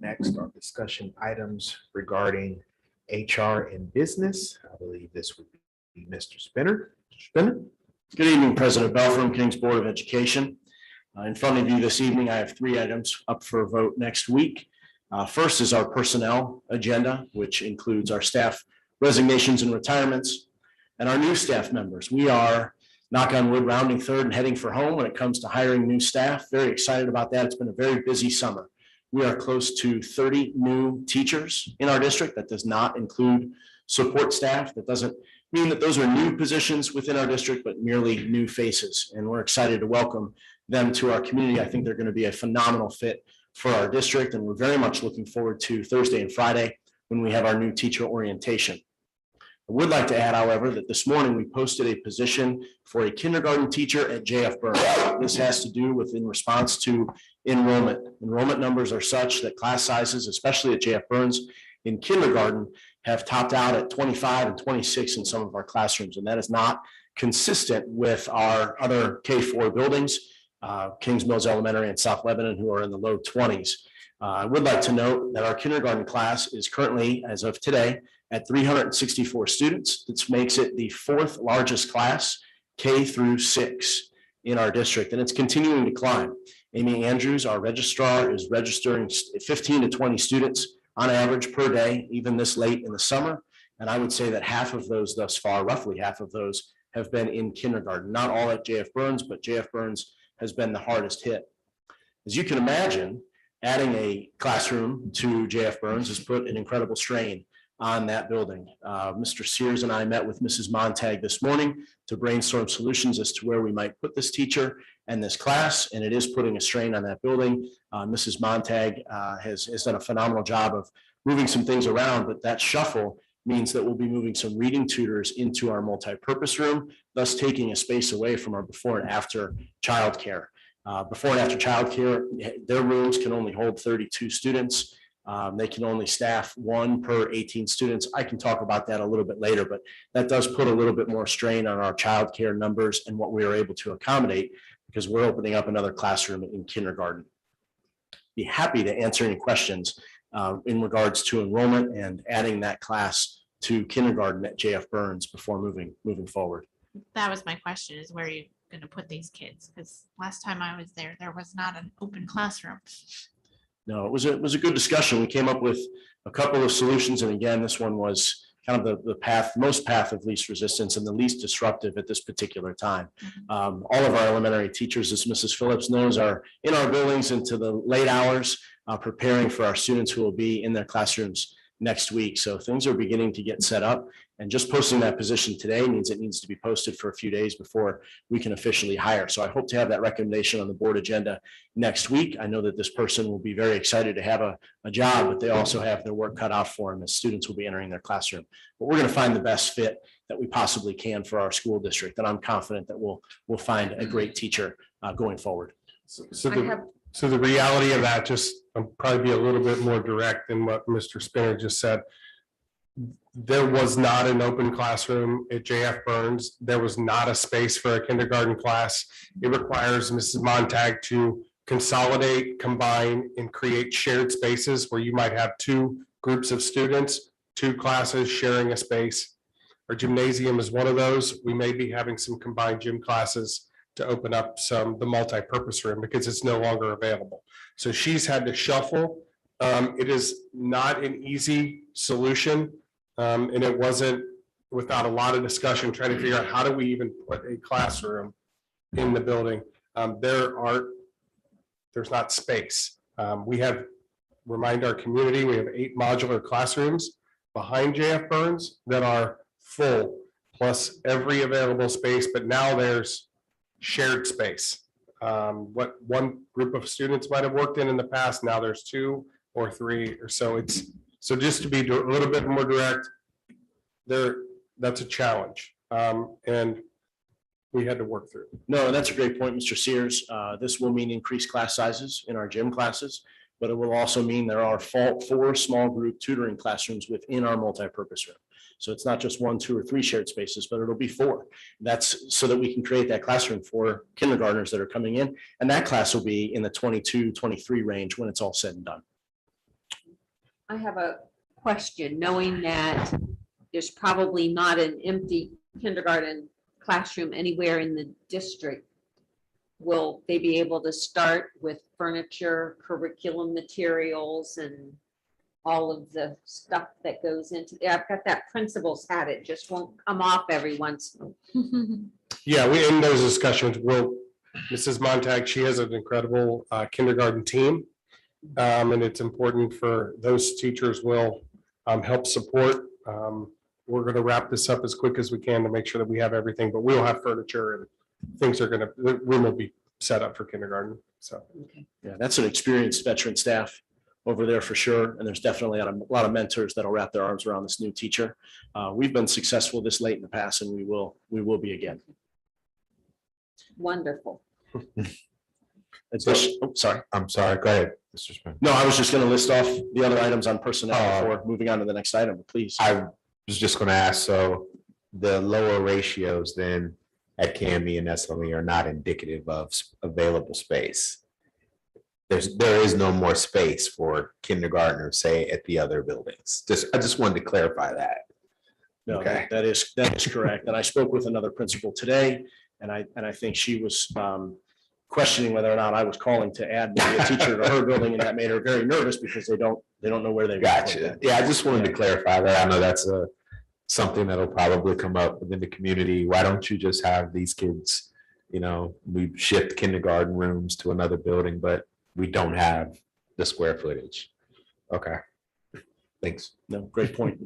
Speaker 1: Next are discussion items regarding HR and business. I believe this would be Mr. Spinner. Spinner?
Speaker 14: Good evening, President Belfram, Kings Board of Education. In front of you this evening, I have 3 items up for a vote next week. First is our personnel agenda, which includes our staff resignations and retirements and our new staff members. We are, knock on wood, rounding third and heading for home when it comes to hiring new staff. Very excited about that. It's been a very busy summer. We are close to 30 new teachers in our district. That does not include support staff. That doesn't mean that those are new positions within our district, but merely new faces. And we're excited to welcome them to our community. I think they're going to be a phenomenal fit for our district. And we're very much looking forward to Thursday and Friday when we have our new teacher orientation. I would like to add, however, that this morning we posted a position for a kindergarten teacher at JF Burns. This has to do with in response to enrollment. Enrollment numbers are such that class sizes, especially at JF Burns in kindergarten, have topped out at 25 and 26 in some of our classrooms. And that is not consistent with our other K-4 buildings, Kings Mills Elementary and South Lebanon, who are in the low 20s. I would like to note that our kindergarten class is currently, as of today, at 364 students. This makes it the 4th largest class, K through 6, in our district, and it's continuing to climb. Amy Andrews, our registrar, is registering 15 to 20 students on average per day, even this late in the summer. And I would say that half of those thus far, roughly half of those, have been in kindergarten. Not all at JF Burns, but JF Burns has been the hardest hit. As you can imagine, adding a classroom to JF Burns has put an incredible strain on that building. Mr. Sears and I met with Mrs. Montag this morning to brainstorm solutions as to where we might put this teacher and this class, and it is putting a strain on that building. Mrs. Montag has done a phenomenal job of moving some things around, but that shuffle means that we'll be moving some reading tutors into our multi-purpose room, thus taking a space away from our before and after childcare. Before and after childcare, their rooms can only hold 32 students. They can only staff 1 per 18 students. I can talk about that a little bit later, but that does put a little bit more strain on our childcare numbers and what we are able to accommodate because we're opening up another classroom in kindergarten. Be happy to answer any questions in regards to enrollment and adding that class to kindergarten at JF Burns before moving forward.
Speaker 8: That was my question, is where are you going to put these kids? Because last time I was there, there was not an open classroom.
Speaker 14: No, it was a good discussion. We came up with a couple of solutions. And again, this one was kind of the path of least resistance and the least disruptive at this particular time. All of our elementary teachers, as Mrs. Phillips knows, are in our buildings into the late hours, preparing for our students who will be in their classrooms next week. So things are beginning to get set up. And just posting that position today means it needs to be posted for a few days before we can officially hire. So I hope to have that recommendation on the board agenda next week. I know that this person will be very excited to have a job, but they also have their work cut out for them as students will be entering their classroom. But we're going to find the best fit that we possibly can for our school district. And I'm confident that we'll find a great teacher going forward.
Speaker 6: So the reality of that, just I'll probably be a little bit more direct than what Mr. Spinner just said. There was not an open classroom at JF Burns. There was not a space for a kindergarten class. It requires Mrs. Montag to consolidate, combine, and create shared spaces where you might have 2 groups of students, 2 classes sharing a space. Our gymnasium is one of those. We may be having some combined gym classes to open up the multi-purpose room because it's no longer available. So she's had to shuffle. It is not an easy solution. And it wasn't without a lot of discussion trying to figure out how do we even put a classroom in the building. There's not space. Remind our community, we have 8 modular classrooms behind JF Burns that are full, plus every available space, but now there's shared space. What one group of students might have worked in the past, now there's 2 or 3 or so. So just to be a little bit more direct, that's a challenge. And we had to work through.
Speaker 14: No, that's a great point, Mr. Sears. This will mean increased class sizes in our gym classes, but it will also mean there are four small group tutoring classrooms within our multipurpose room. So it's not just 1, 2, or 3 shared spaces, but it'll be 4. That's so that we can create that classroom for kindergartners that are coming in. And that class will be in the 22, 23 range when it's all said and done.
Speaker 3: I have a question, knowing that there's probably not an empty kindergarten classroom anywhere in the district. Will they be able to start with furniture, curriculum materials, and all of the stuff that goes into, I've got that principal's hat, it just won't come off every once.
Speaker 6: Yeah, we, in those discussions, Mrs. Montag, she has an incredible kindergarten team. And it's important for those teachers will help support. We're going to wrap this up as quick as we can to make sure that we have everything, but we'll have furniture and things are the room will be set up for kindergarten. So,
Speaker 14: Yeah, that's an experienced veteran staff over there for sure. And there's definitely a lot of mentors that'll wrap their arms around this new teacher. We've been successful this late in the past, and we will be again.
Speaker 3: Wonderful.
Speaker 14: Sorry.
Speaker 1: I'm sorry, go ahead, Mr. Smith.
Speaker 14: No, I was just going to list off the other items on personnel before moving on to the next item, please.
Speaker 1: I was just gonna ask, so the lower ratios then at CAMI and SLE are not indicative of available space. There is no more space for kindergartners, say, at the other buildings. I just wanted to clarify that.
Speaker 14: No,
Speaker 1: Okay.
Speaker 14: that is correct. And I spoke with another principal today, and I think she was questioning whether or not I was calling to add maybe a teacher to her building, and that made her very nervous because they don't know where they.
Speaker 1: Gotcha. Yeah, I just wanted to clarify that. I know that's something that'll probably come up within the community. Why don't you just have these kids, we shift kindergarten rooms to another building, but we don't have the square footage. Okay. Thanks.
Speaker 14: No, great point.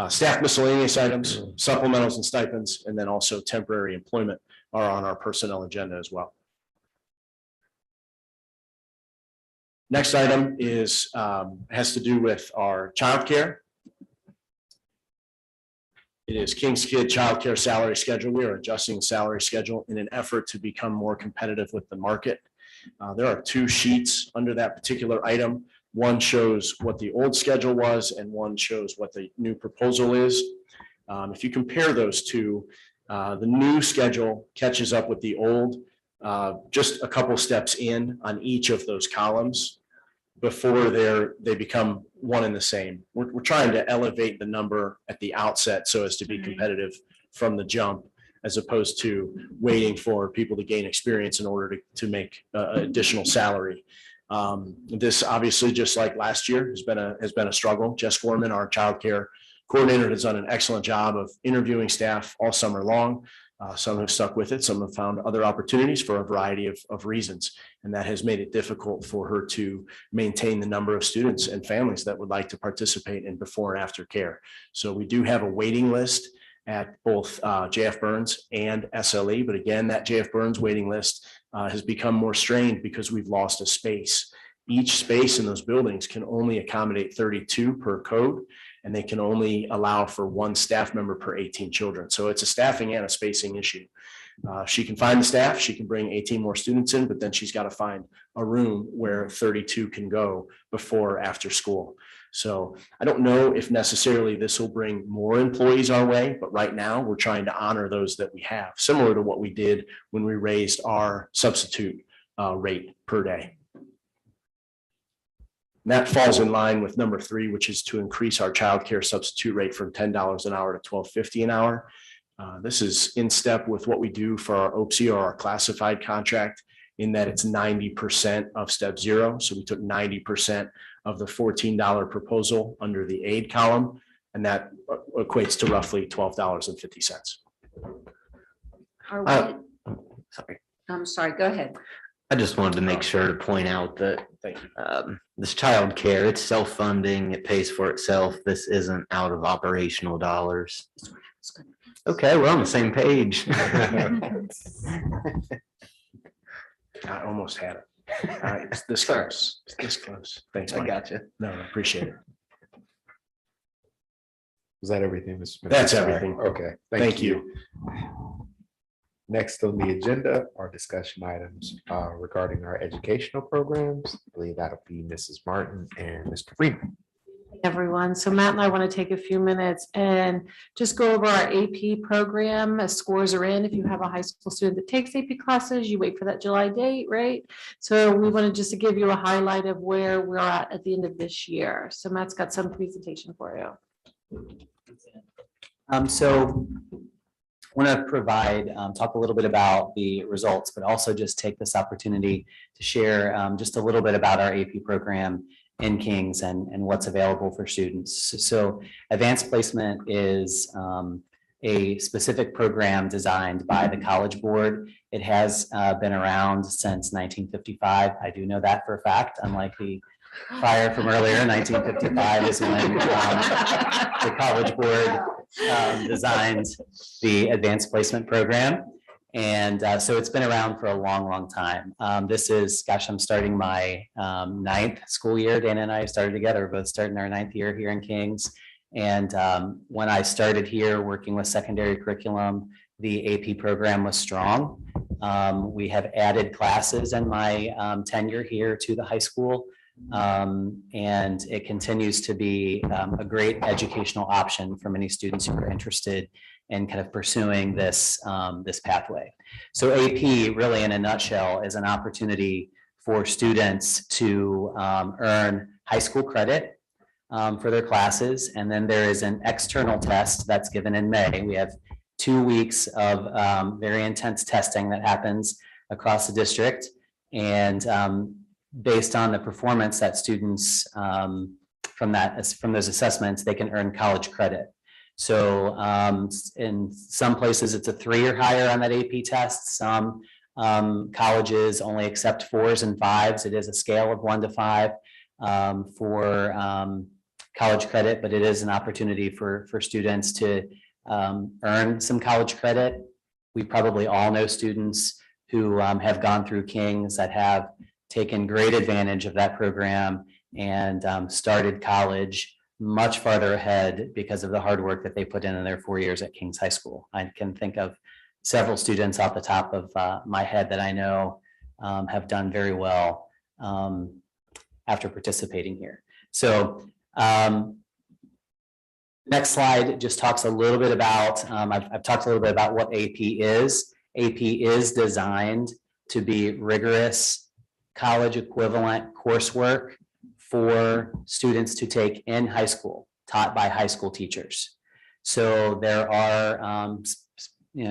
Speaker 14: Staff miscellaneous items, supplementals and stipends, and then also temporary employment are on our personnel agenda as well. Next item has to do with our childcare. It is King's Kid childcare salary schedule. We are adjusting the salary schedule in an effort to become more competitive with the market. There are 2 sheets under that particular item. One shows what the old schedule was, and one shows what the new proposal is. If you compare those two, the new schedule catches up with the old just a couple steps in on each of those columns before they become one and the same. We're trying to elevate the number at the outset so as to be competitive from the jump, as opposed to waiting for people to gain experience in order to make additional salary. This obviously, just like last year, has been a struggle. Jess Gorman, our childcare coordinator, has done an excellent job of interviewing staff all summer long. Some have stuck with it. Some have found other opportunities for a variety of reasons. And that has made it difficult for her to maintain the number of students and families that would like to participate in before and after care. So we do have a waiting list at both JF Burns and SLE. But again, that JF Burns waiting list has become more strained because we've lost a space. Each space in those buildings can only accommodate 32 per code, and they can only allow for 1 staff member per 18 children. So it's a staffing and a spacing issue. She can find the staff, she can bring 18 more students in, but then she's got to find a room where 32 can go before or after school. So I don't know if necessarily this will bring more employees our way, but right now we're trying to honor those that we have, similar to what we did when we raised our substitute rate per day. And that falls in line with number 3, which is to increase our childcare substitute rate from $10 an hour to $12.50 an hour. This is in step with what we do for our OPSI or our classified contract, in that it's 90% of step 0. So we took 90% of the $14 proposal under the aid column, and that equates to roughly $12.50.
Speaker 3: Sorry. I'm sorry, go ahead.
Speaker 2: I just wanted to make sure to point out that this child care, it's self-funding, it pays for itself. This isn't out of operational dollars. Okay, we're on the same page.
Speaker 14: I almost had it. It's this close. It's this close. Thanks, Mike.
Speaker 2: I got you.
Speaker 14: No, I appreciate it.
Speaker 1: Was that everything, Mr. Smith?
Speaker 14: That's
Speaker 1: Sorry.
Speaker 14: everything.
Speaker 1: Okay,
Speaker 14: Thank you.
Speaker 1: Next on the agenda are discussion items regarding our educational programs. I believe that'll be Mrs. Martin and Mr. Freeman.
Speaker 9: Everyone. So Matt and I want to take a few minutes and just go over our AP program as scores are in. If you have a high school student that takes AP classes, you wait for that July date, right? So we wanted just to give you a highlight of where we're at the end of this year. So Matt's got some presentation for you.
Speaker 2: So want to provide, talk a little bit about the results, but also just take this opportunity to share just a little bit about our AP program in Kings and what's available for students. So advanced placement is a specific program designed by the College Board. It has been around since 1955. I do know that for a fact, unlike the prior from earlier. 1955 is when the College Board designed the advanced placement program. And so it's been around for a long, long time. This is, gosh, I'm starting my 9th school year. Dana and I started together, both starting our 9th year here in Kings. And when I started here working with secondary curriculum, the AP program was strong. We have added classes in my tenure here to the high school. And it continues to be a great educational option for many students who are interested in kind of pursuing this, this pathway. So AP, really in a nutshell, is an opportunity for students to earn high school credit for their classes. And then there is an external test that's given in May. We have 2 weeks of very intense testing that happens across the district. And based on the performance that students from those assessments, they can earn college credit. So in some places it's a 3 or higher on that AP test. Some colleges only accept 4s and 5s. It is a scale of 1 to 5 for college credit, but it is an opportunity for students to earn some college credit. We probably all know students who have gone through Kings that have taken great advantage of that program and started college much farther ahead because of the hard work that they put in their 4 years at Kings High School. I can think of several students off the top of my head that I know have done very well after participating here. So next slide just talks a little bit about, I've talked a little bit about what AP is. AP is designed to be rigorous college equivalent coursework for students to take in high school, taught by high school teachers. So there are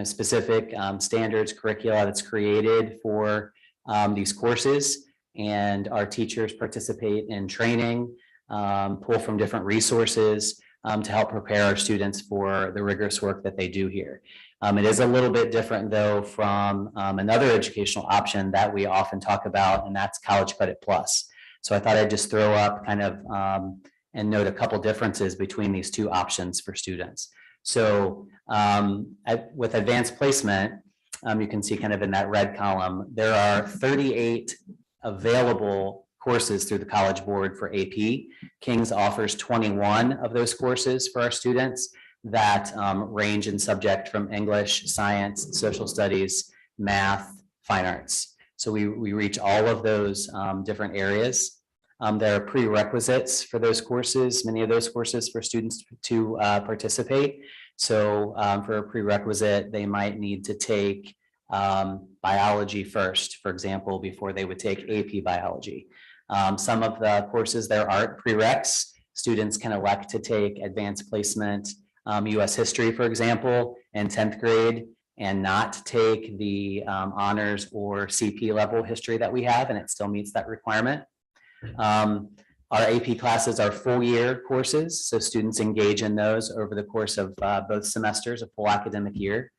Speaker 2: specific standards, curricula that's created for these courses, and our teachers participate in training, pull from different resources to help prepare our students for the rigorous work that they do here. It is a little bit different though from another educational option that we often talk about, and that's College Credit Plus. So I thought I'd just throw up kind of and note a couple differences between these two options for students. So with advanced placement, you can see kind of in that red column, there are 38 available courses through the College Board for AP. Kings offers 21 of those courses for our students that range in subject from English, science, social studies, math, fine arts. So we reach all of those different areas. There are prerequisites for those courses, many of those courses for students to participate. So for a prerequisite, they might need to take biology first, for example, before they would take AP biology. Some of the courses there aren't prereqs. Students can elect to take advanced placement, US history, for example, in 10th grade, and not take the honors or CP level history that we have, and it still meets that requirement. Our AP classes are full year courses, so students engage in those over the course of both semesters, a full academic year.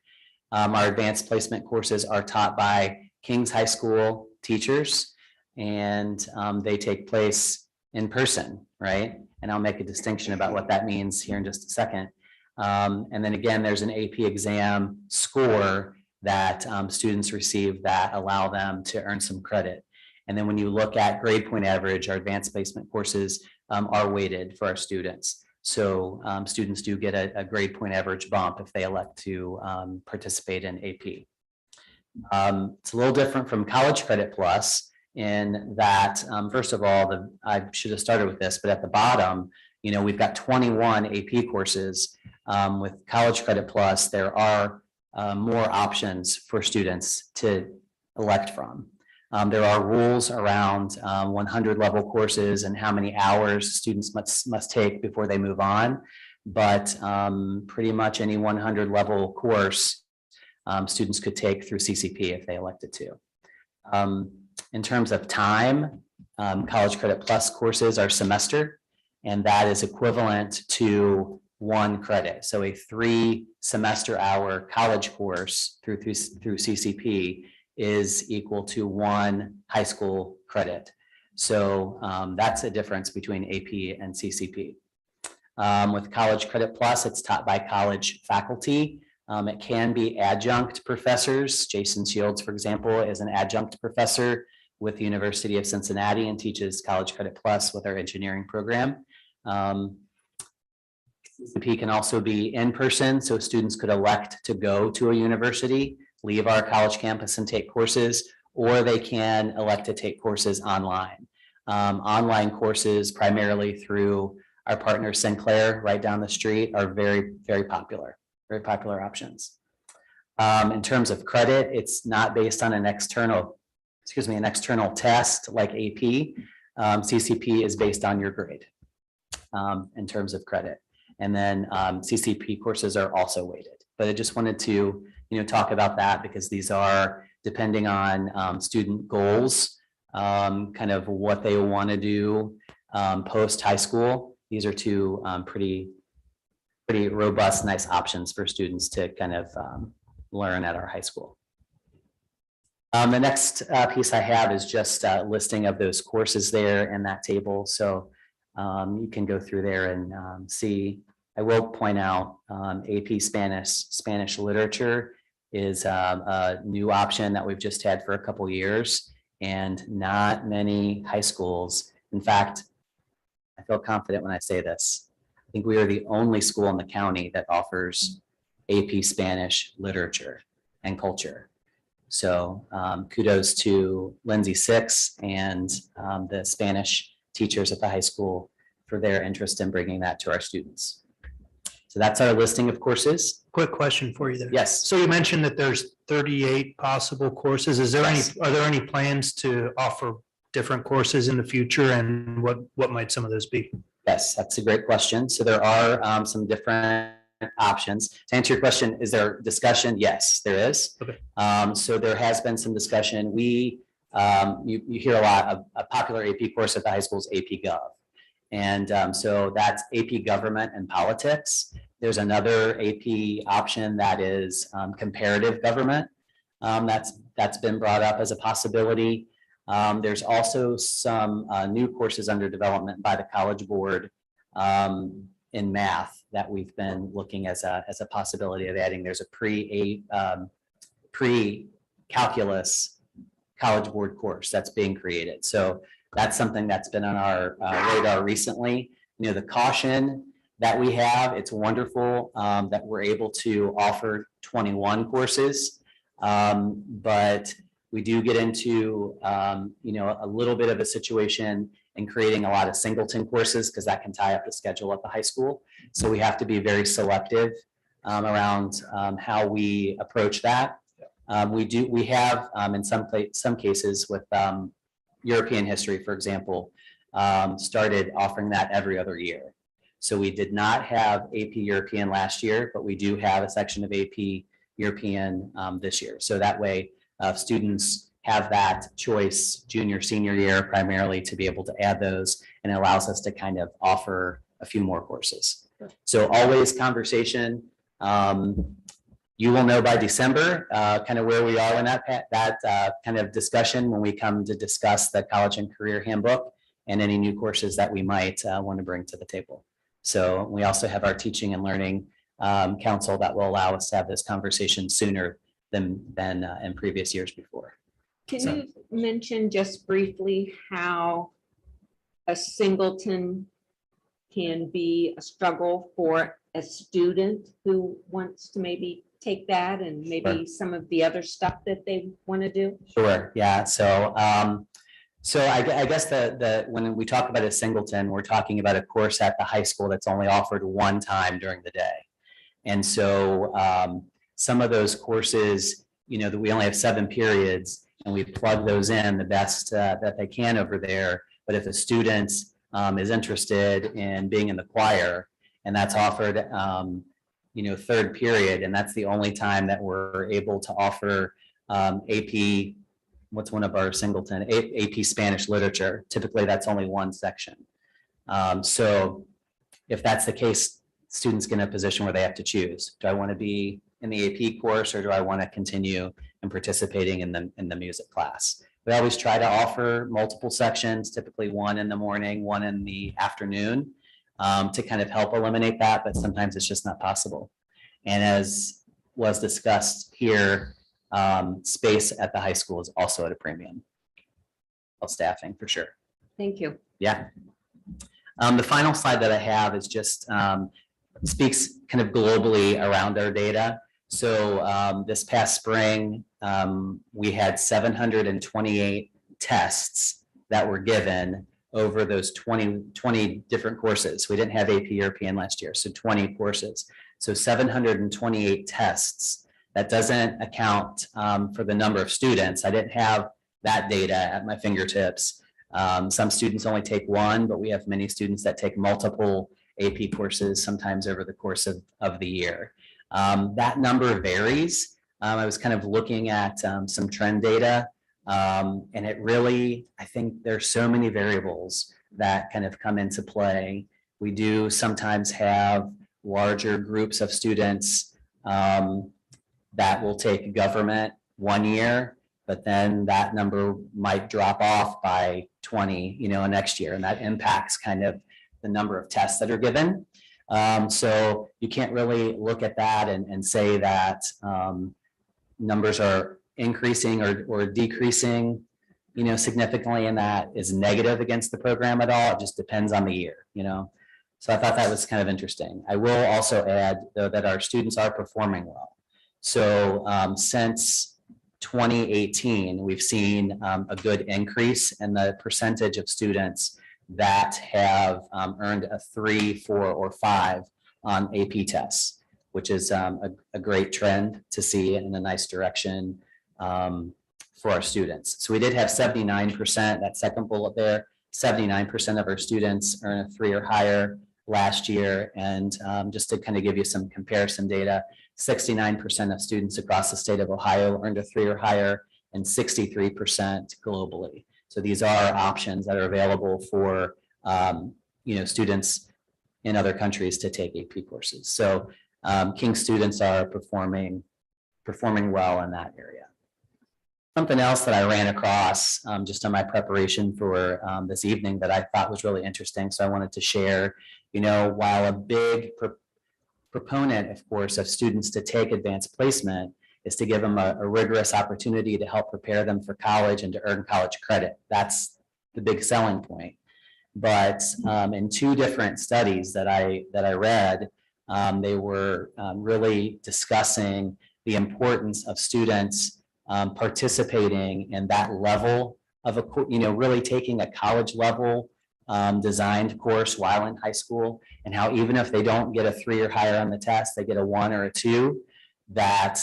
Speaker 2: Our advanced placement courses are taught by Kings High School teachers, and they take place in person, right? And I'll make a distinction about what that means here in just a second. And then again, there's an AP exam score that students receive that allow them to earn some credit. And then when you look at grade point average, our advanced placement courses are weighted for our students. So students do get a grade point average bump if they elect to participate in AP. It's a little different from College Credit Plus in that, first of all, I should have started with this, but at the bottom, we've got 21 AP courses. With College Credit Plus, there are more options for students to elect from. There are rules around 100 level courses and how many hours students must take before they move on. But pretty much any 100 level course students could take through CCP if they elected to. In terms of time, College Credit Plus courses are semester, and that is equivalent to 1 credit. So a 3 semester hour college course through CCP is equal to 1 high school credit. So that's a difference between AP and CCP. With College Credit Plus, it's taught by college faculty. It can be adjunct professors. Jason Shields, for example, is an adjunct professor with the University of Cincinnati and teaches College Credit Plus with our engineering program. CCP can also be in person, so students could elect to go to a university, leave our college campus and take courses, or they can elect to take courses online. Online courses, primarily through our partner Sinclair right down the street, are very, very popular options. In terms of credit, it's not based on an external test like AP. CCP is based on your grade in terms of credit. And then CCP courses are also weighted. But I just wanted to talk about that because these are depending on student goals, kind of what they want to do post high school. These are 2 pretty robust, nice options for students to kind of learn at our high school. The next piece I have is just a listing of those courses there in that table. So you can go through there and see. I will point out AP Spanish literature is a new option that we've just had for a couple years, and not many high schools. In fact, I feel confident when I say this. I think we are the only school in the county that offers AP Spanish literature and culture. So kudos to Lindsay Six and the Spanish teachers at the high school for their interest in bringing that to our students. So that's our listing of courses.
Speaker 13: Quick question for you there.
Speaker 2: Yes.
Speaker 13: So you mentioned that there's 38 possible courses. Are there any plans to offer different courses in the future, and what might some of those be?
Speaker 2: Yes, that's a great question. So there are some different options. To answer your question, is there discussion? Yes, there is.
Speaker 13: Okay.
Speaker 2: So there has been some discussion. You hear a lot of a popular AP course at the high school is AP Gov. And so that's AP Government and Politics. There's another AP option that is Comparative Government. That's been brought up as a possibility. There's also some new courses under development by the College Board in math that we've been looking as a possibility of adding. There's a pre-calculus College Board course that's being created. So that's something that's been on our radar recently. The caution that we have, it's wonderful that we're able to offer 21 courses, but we do get into a little bit of a situation in creating a lot of singleton courses because that can tie up the schedule at the high school. So we have to be very selective around how we approach that. We have in some cases with European history, for example, started offering that every other year. So we did not have AP European last year, but we do have a section of AP European this year. So that way students have that choice junior, senior year primarily to be able to add those, and it allows us to kind of offer a few more courses. So always conversation. You will know by December kind of where we are in that kind of discussion when we come to discuss the College and Career Handbook and any new courses that we might want to bring to the table. So we also have our Teaching and Learning Council that will allow us to have this conversation sooner than in previous years before.
Speaker 3: Can you mention just briefly how a singleton can be a struggle for a student who wants to maybe take that and maybe some of the other stuff that they want to do?
Speaker 2: Sure, yeah, so, I guess when we talk about a singleton, we're talking about a course at the high school that's only offered one time during the day. And so, some of those courses, that we only have 7 periods, and we plug those in the best that they can over there. But if a student is interested in being in the choir, and that's offered, 3rd period, and that's the only time that we're able to offer AP, what's one of our singleton, AP Spanish literature. Typically, that's only one section. So if that's the case, students get in a position where they have to choose. Do I want to be in the AP course, or do I want to continue in participating in the music class? We always try to offer multiple sections, typically one in the morning, one in the afternoon, to kind of help eliminate that, but sometimes it's just not possible. And as was discussed here, space at the high school is also at a premium. Well, staffing for sure.
Speaker 3: Thank you.
Speaker 2: Yeah. The final slide that I have is just speaks kind of globally around our data. So this past spring, we had 728 tests that were given over those 20 different courses. We didn't have AP European last year, so 20 courses. So 728 tests. That doesn't account for the number of students. I didn't have that data at my fingertips. Some students only take one, but we have many students that take multiple AP courses, sometimes over the course of the year. That number varies. I was kind of looking at some trend data, and it really, I think there's so many variables that kind of come into play. We do sometimes have larger groups of students that will take government one year, but then that number might drop off by 20, next year, and that impacts kind of the number of tests that are given. So you can't really look at that and say that numbers are increasing or decreasing, significantly, and that is negative against the program at all. It just depends on the year, So I thought that was kind of interesting. I will also add, though, that our students are performing well. So since 2018, we've seen a good increase in the percentage of students that have earned a 3, 4, or 5 on AP tests, which is a great trend to see in a nice direction for our students. So we did have 79%, that second bullet there, 79% of our students earn a 3 or higher last year. And just to kind of give you some comparison data, 69% of students across the state of Ohio earned a 3 or higher, and 63% globally. So these are options that are available for students in other countries to take AP courses. So King students are performing well in that area. Something else that I ran across just on my preparation for this evening that I thought was really interesting, so I wanted to share. While a big proponent, of course, of students to take advanced placement is to give them a rigorous opportunity to help prepare them for college and to earn college credit. That's the big selling point. But in 2 different studies that I read, they were really discussing the importance of students participating in that level of really taking a college level designed course while in high school, and how even if they don't get a 3 or higher on the test, they get a 1 or a 2, that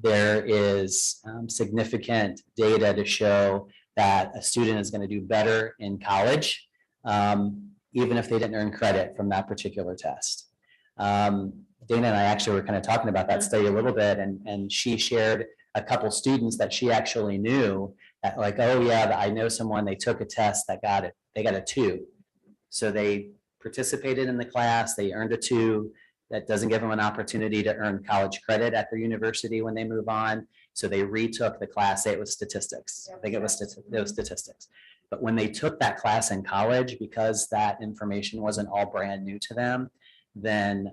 Speaker 2: there is significant data to show that a student is going to do better in college, even if they didn't earn credit from that particular test. Dana and I actually were kind of talking about that study a little bit, and she shared a couple students that she actually knew that, like, oh yeah, I know someone, they took a test that they got a 2. So they participated in the class, they earned a 2. That doesn't give them an opportunity to earn college credit at their university when they move on. So they retook the class, say it was statistics. I think it was statistics. But when they took that class in college, because that information wasn't all brand new to them, then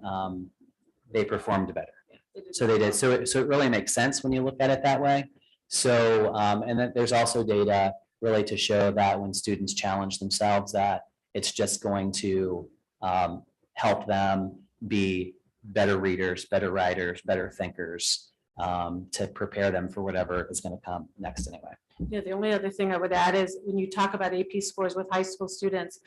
Speaker 2: they performed better. So they did. So it really makes sense when you look at it that way. So, and then there's also data really to show that when students challenge themselves, that it's just going to help them be better readers, better writers, better thinkers, to prepare them for whatever is going to come next anyway.
Speaker 9: Yeah, the only other thing I would add is when you talk about AP scores with high school students,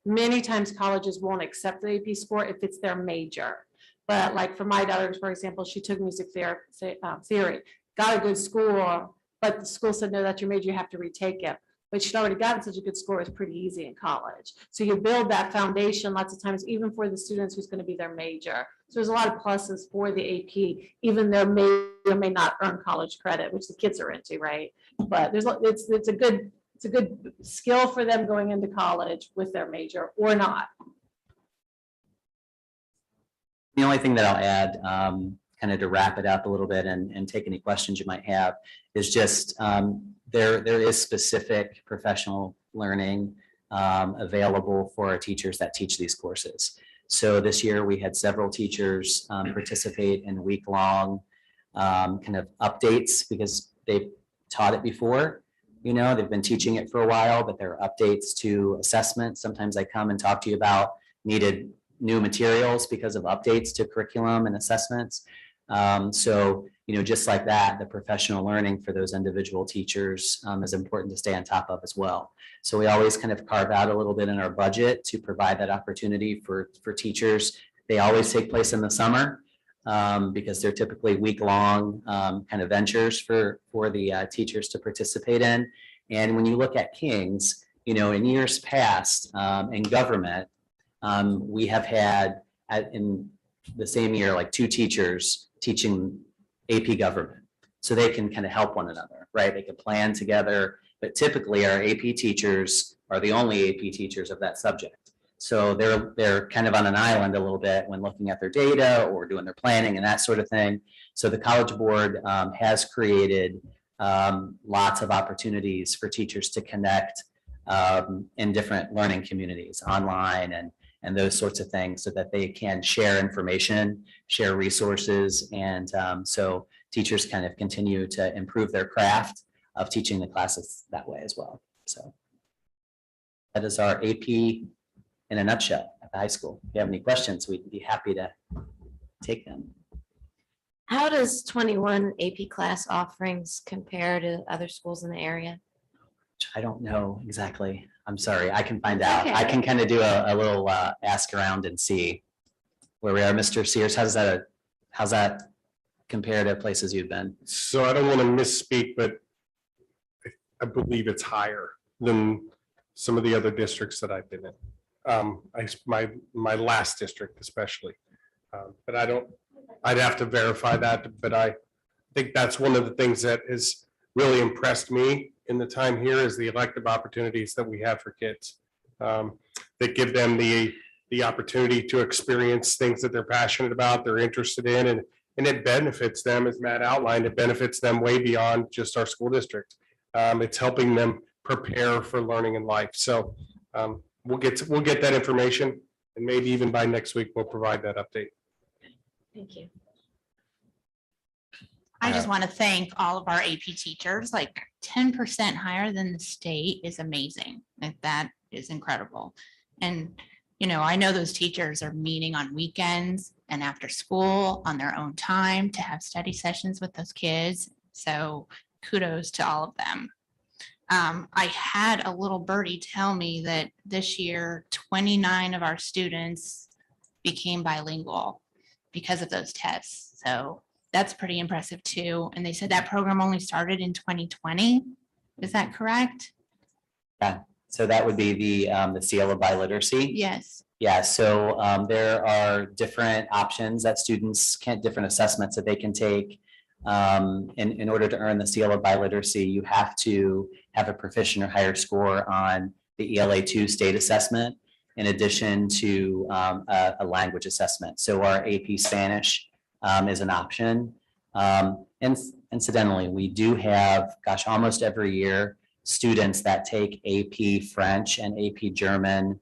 Speaker 9: many times colleges won't accept the AP score if it's their major. But like for my daughter, for example, she took music theory, got a good score, but the school said, no, that's your major, you have to retake it. But she'd already gotten such a good score, it's pretty easy in college. So you build that foundation lots of times, even for the students who's going to be their major. So there's a lot of pluses for the AP, even though may or may not earn college credit, which the kids are into, right? But it's a good skill for them going into college with their major or not.
Speaker 2: The only thing that I'll add, kind of to wrap it up a little bit and take any questions you might have, is just there is specific professional learning available for our teachers that teach these courses. So this year we had several teachers participate in week-long kind of updates because they've taught it before. You know, they've been teaching it for a while, but there are updates to assessment. Sometimes I come and talk to you about needed new materials because of updates to curriculum and assessments. So, you know, just like that, the professional learning for those individual teachers is important to stay on top of as well. So we always kind of carve out a little bit in our budget to provide that opportunity for teachers. They always take place in the summer because they're typically week-long kind of ventures for the teachers to participate in. And when you look at King's, you know, in years past in government, we have had in the same year, like 2 teachers teaching AP government. So they can kind of help one another, right? They can plan together, but typically our AP teachers are the only AP teachers of that subject. So they're kind of on an island a little bit when looking at their data or doing their planning and that sort of thing. So the College Board has created lots of opportunities for teachers to connect in different learning communities online and those sorts of things so that they can share information, share resources. And so teachers kind of continue to improve their craft of teaching the classes that way as well. So that is our AP in a nutshell at the high school. If you have any questions, we'd be happy to take them.
Speaker 7: How does 21 AP class offerings compare to other schools in the area?
Speaker 2: I don't know exactly. I'm sorry. I can find out.
Speaker 7: Okay.
Speaker 2: I can kind of do a little ask around and see where we are. Mr. Sears, how's that compare to places you've been?
Speaker 6: So I don't want to misspeak, but I believe it's higher than some of the other districts that I've been in. My last district especially, but I'd have to verify that, but I think that's one of the things that has really impressed me in the time here is the elective opportunities that we have for kids that give them the opportunity to experience things that they're passionate about, they're interested in, and it benefits them, as Matt outlined, it benefits them way beyond just our school district. It's helping them prepare for learning in life. So we'll get that information, and maybe even by next week, we'll provide that update.
Speaker 7: Thank you.
Speaker 8: I just want to thank all of our AP teachers, like 10% higher than the state is amazing. Like that is incredible. And, you know, I know those teachers are meeting on weekends and after school on their own time to have study sessions with those kids. So kudos to all of them. I had a little birdie tell me that this year, 29 of our students became bilingual because of those tests. So that's pretty impressive too. And they said that program only started in 2020. Is that correct?
Speaker 2: Yeah. So that would be the seal of biliteracy.
Speaker 8: Yes.
Speaker 2: Yeah. So there are different options that students different assessments that they can take. In order to earn the seal of biliteracy, you have to have a proficient or higher score on the ELA2 state assessment, in addition to a language assessment. So our AP Spanish is an option. And incidentally, we do have, gosh, almost every year, students that take AP French and AP German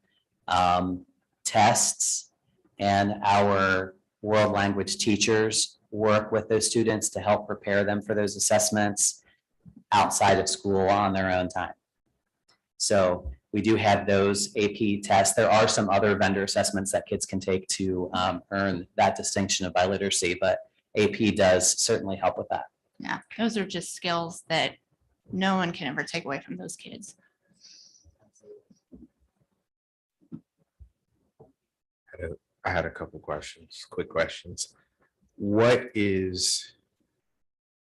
Speaker 2: tests, and our world language teachers work with those students to help prepare them for those assessments outside of school on their own time. So We do have those AP tests. There are some other vendor assessments that kids can take to earn that distinction of biliteracy, but AP does certainly help with that.
Speaker 8: Yeah, those are just skills that no one can ever take away from those kids.
Speaker 1: I had a couple questions, quick questions. What is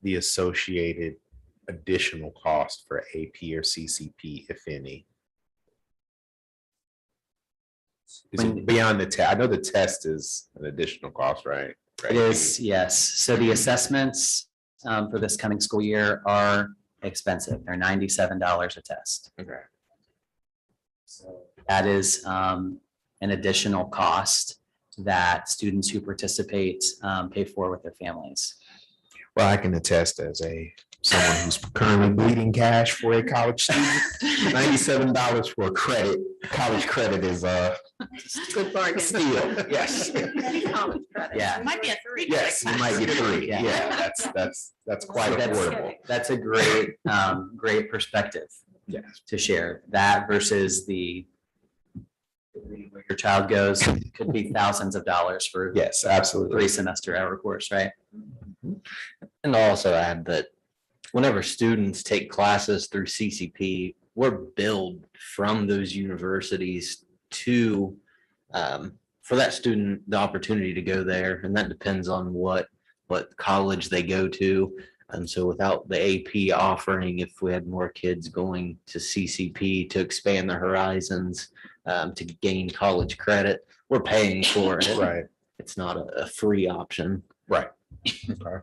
Speaker 1: the associated additional cost for AP or CCP, if any? Is it beyond the test? I know the test is an additional cost, right?
Speaker 2: It is, yes. So the assessments for this coming school year are expensive. They're $97 a test.
Speaker 1: Okay.
Speaker 2: So that is an additional cost that students who participate pay for with their families.
Speaker 1: Well, I can attest as someone who's currently bleeding cash for a college student. $97 for a credit. College credit is
Speaker 3: Good bargain.
Speaker 1: steal. Yes.
Speaker 2: Yeah.
Speaker 8: Might be a three.
Speaker 1: Yes, you might get three.
Speaker 2: Yeah.
Speaker 1: Yeah, that's quite
Speaker 2: So
Speaker 1: affordable.
Speaker 2: That's a great, great perspective.
Speaker 1: Yes.
Speaker 2: To share that versus where your child goes could be thousands of dollars for
Speaker 1: Yes, absolutely.
Speaker 2: 3-semester-hour course, right?
Speaker 15: And I'll also add that whenever students take classes through CCP, we're billed from those universities to, for that student, the opportunity to go there. And that depends on what college they go to. And so without the AP offering, if we had more kids going to CCP to expand their horizons, to gain college credit, we're paying for it.
Speaker 1: Right.
Speaker 15: It's not a free option.
Speaker 1: Right. Okay.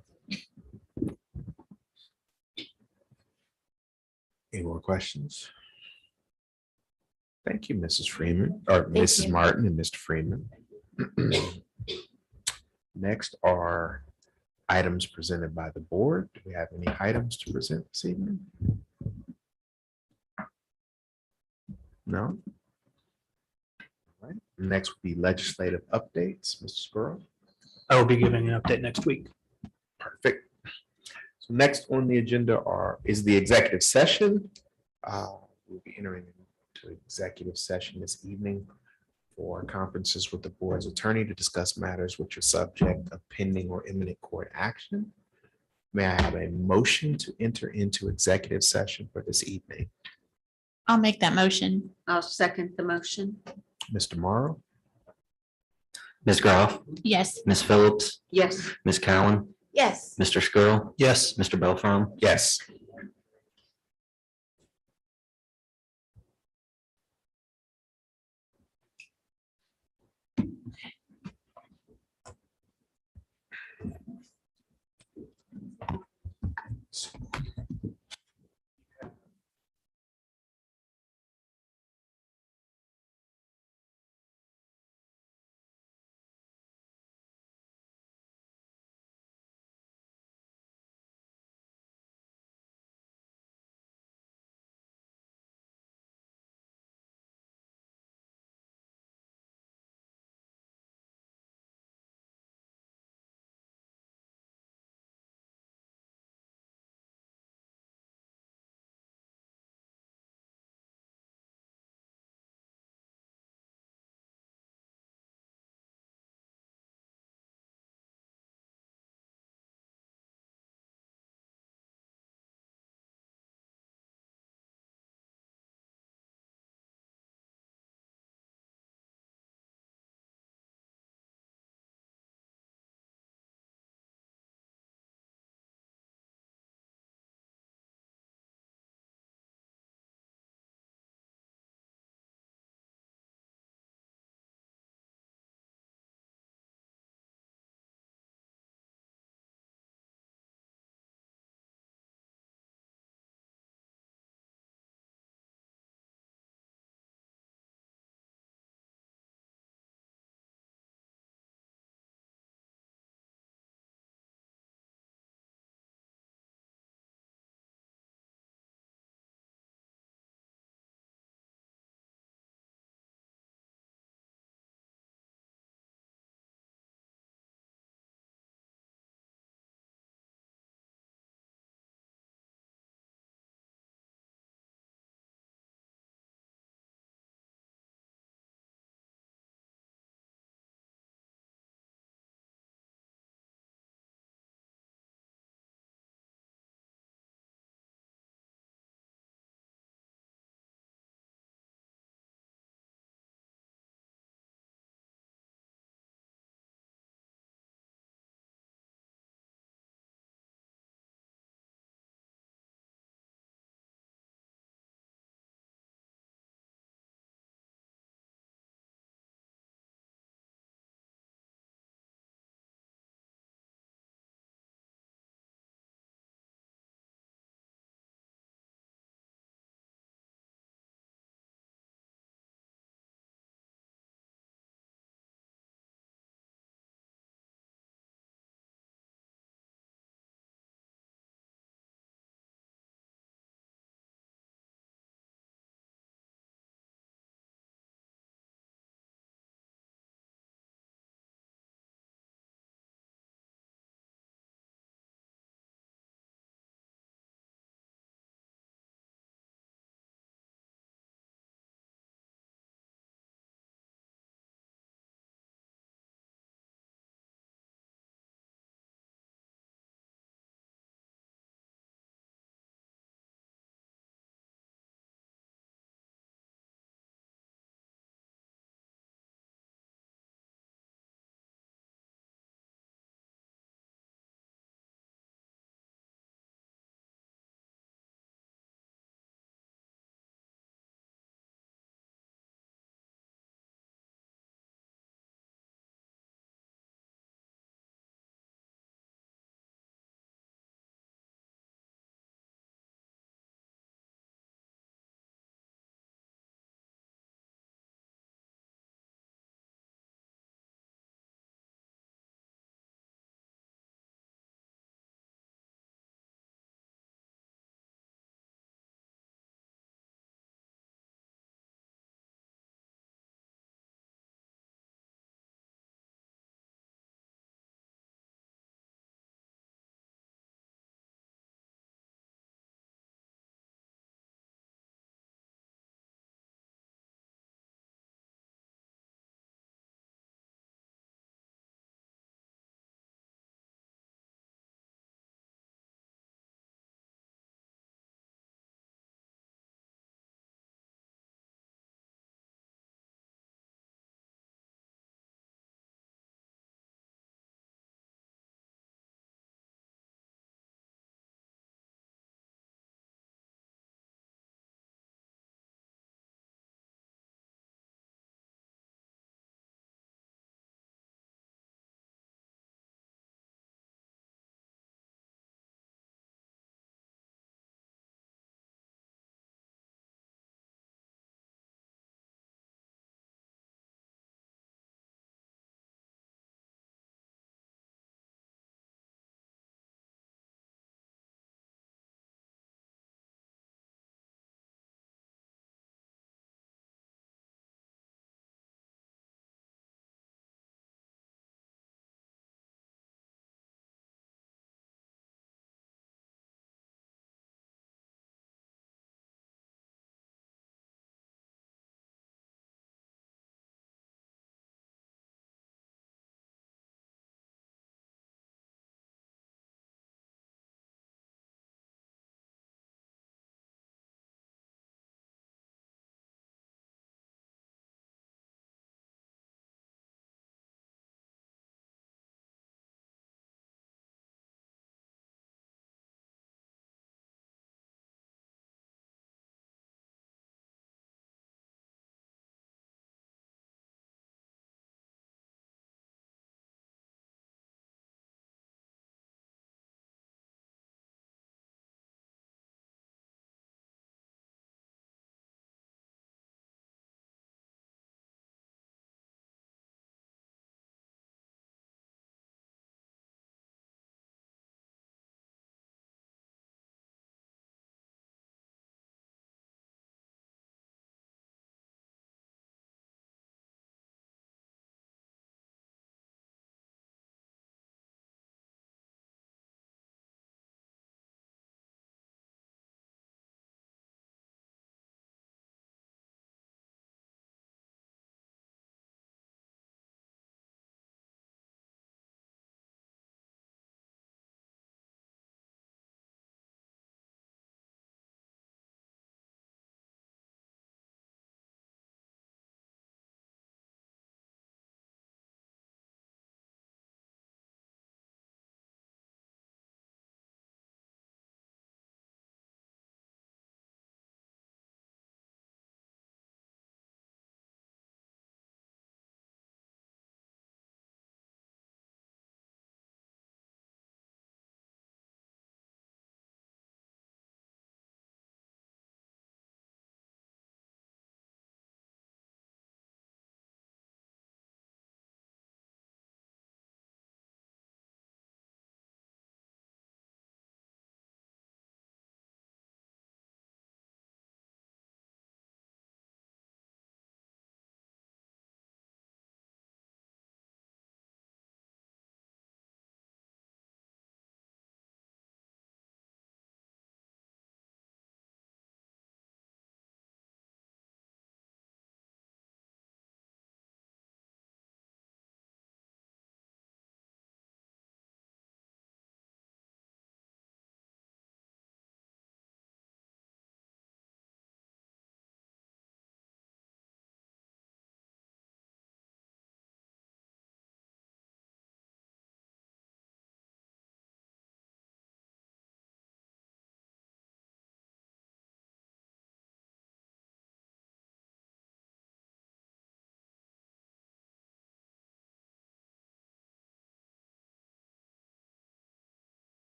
Speaker 1: Any more questions? Thank you, Mrs. Freeman, or
Speaker 8: Thank
Speaker 1: Mrs.
Speaker 8: you.
Speaker 1: Martin and Mr. Freeman. Next are items presented by the board. Do we have any items to present this evening? No? All right. Next would be legislative updates. Mr. Squirrel.
Speaker 13: I will be giving an update next week.
Speaker 1: Perfect. So next on the agenda is the executive session. We'll be entering into executive session this evening for conferences with the board's attorney to discuss matters which are subject of pending or imminent court action. May I have a motion to enter into executive session for this evening?
Speaker 8: I'll make that motion.
Speaker 3: I'll second the motion.
Speaker 1: Mr. Morrow?
Speaker 15: Ms. Groff,
Speaker 8: Yes.
Speaker 15: Ms. Phillips,
Speaker 3: Yes.
Speaker 15: Ms. Cowan,
Speaker 7: Yes.
Speaker 15: Mr. Skrull,
Speaker 13: Yes.
Speaker 15: Mr. Belfrom.
Speaker 1: Yes.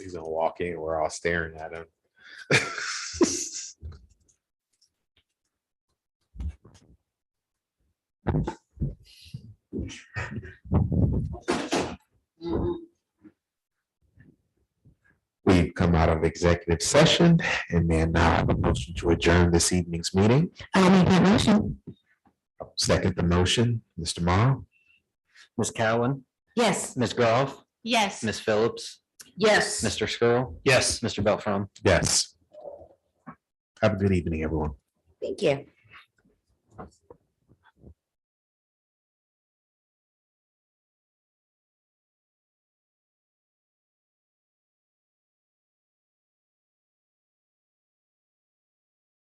Speaker 1: He's gonna walk in, we're all staring at him. We've come out of executive session and then now I have a motion to adjourn this evening's meeting.
Speaker 8: I'll make that motion.
Speaker 1: Second the motion, Mr. Morrow.
Speaker 2: Ms. Cowan,
Speaker 8: Yes.
Speaker 2: Ms. Groff,
Speaker 8: Yes.
Speaker 2: Ms. Phillips,
Speaker 3: Yes.
Speaker 2: Mr. Skrull,
Speaker 13: Yes.
Speaker 2: Mr. Beltram.
Speaker 1: Yes. Have a good evening, everyone.
Speaker 3: Thank you.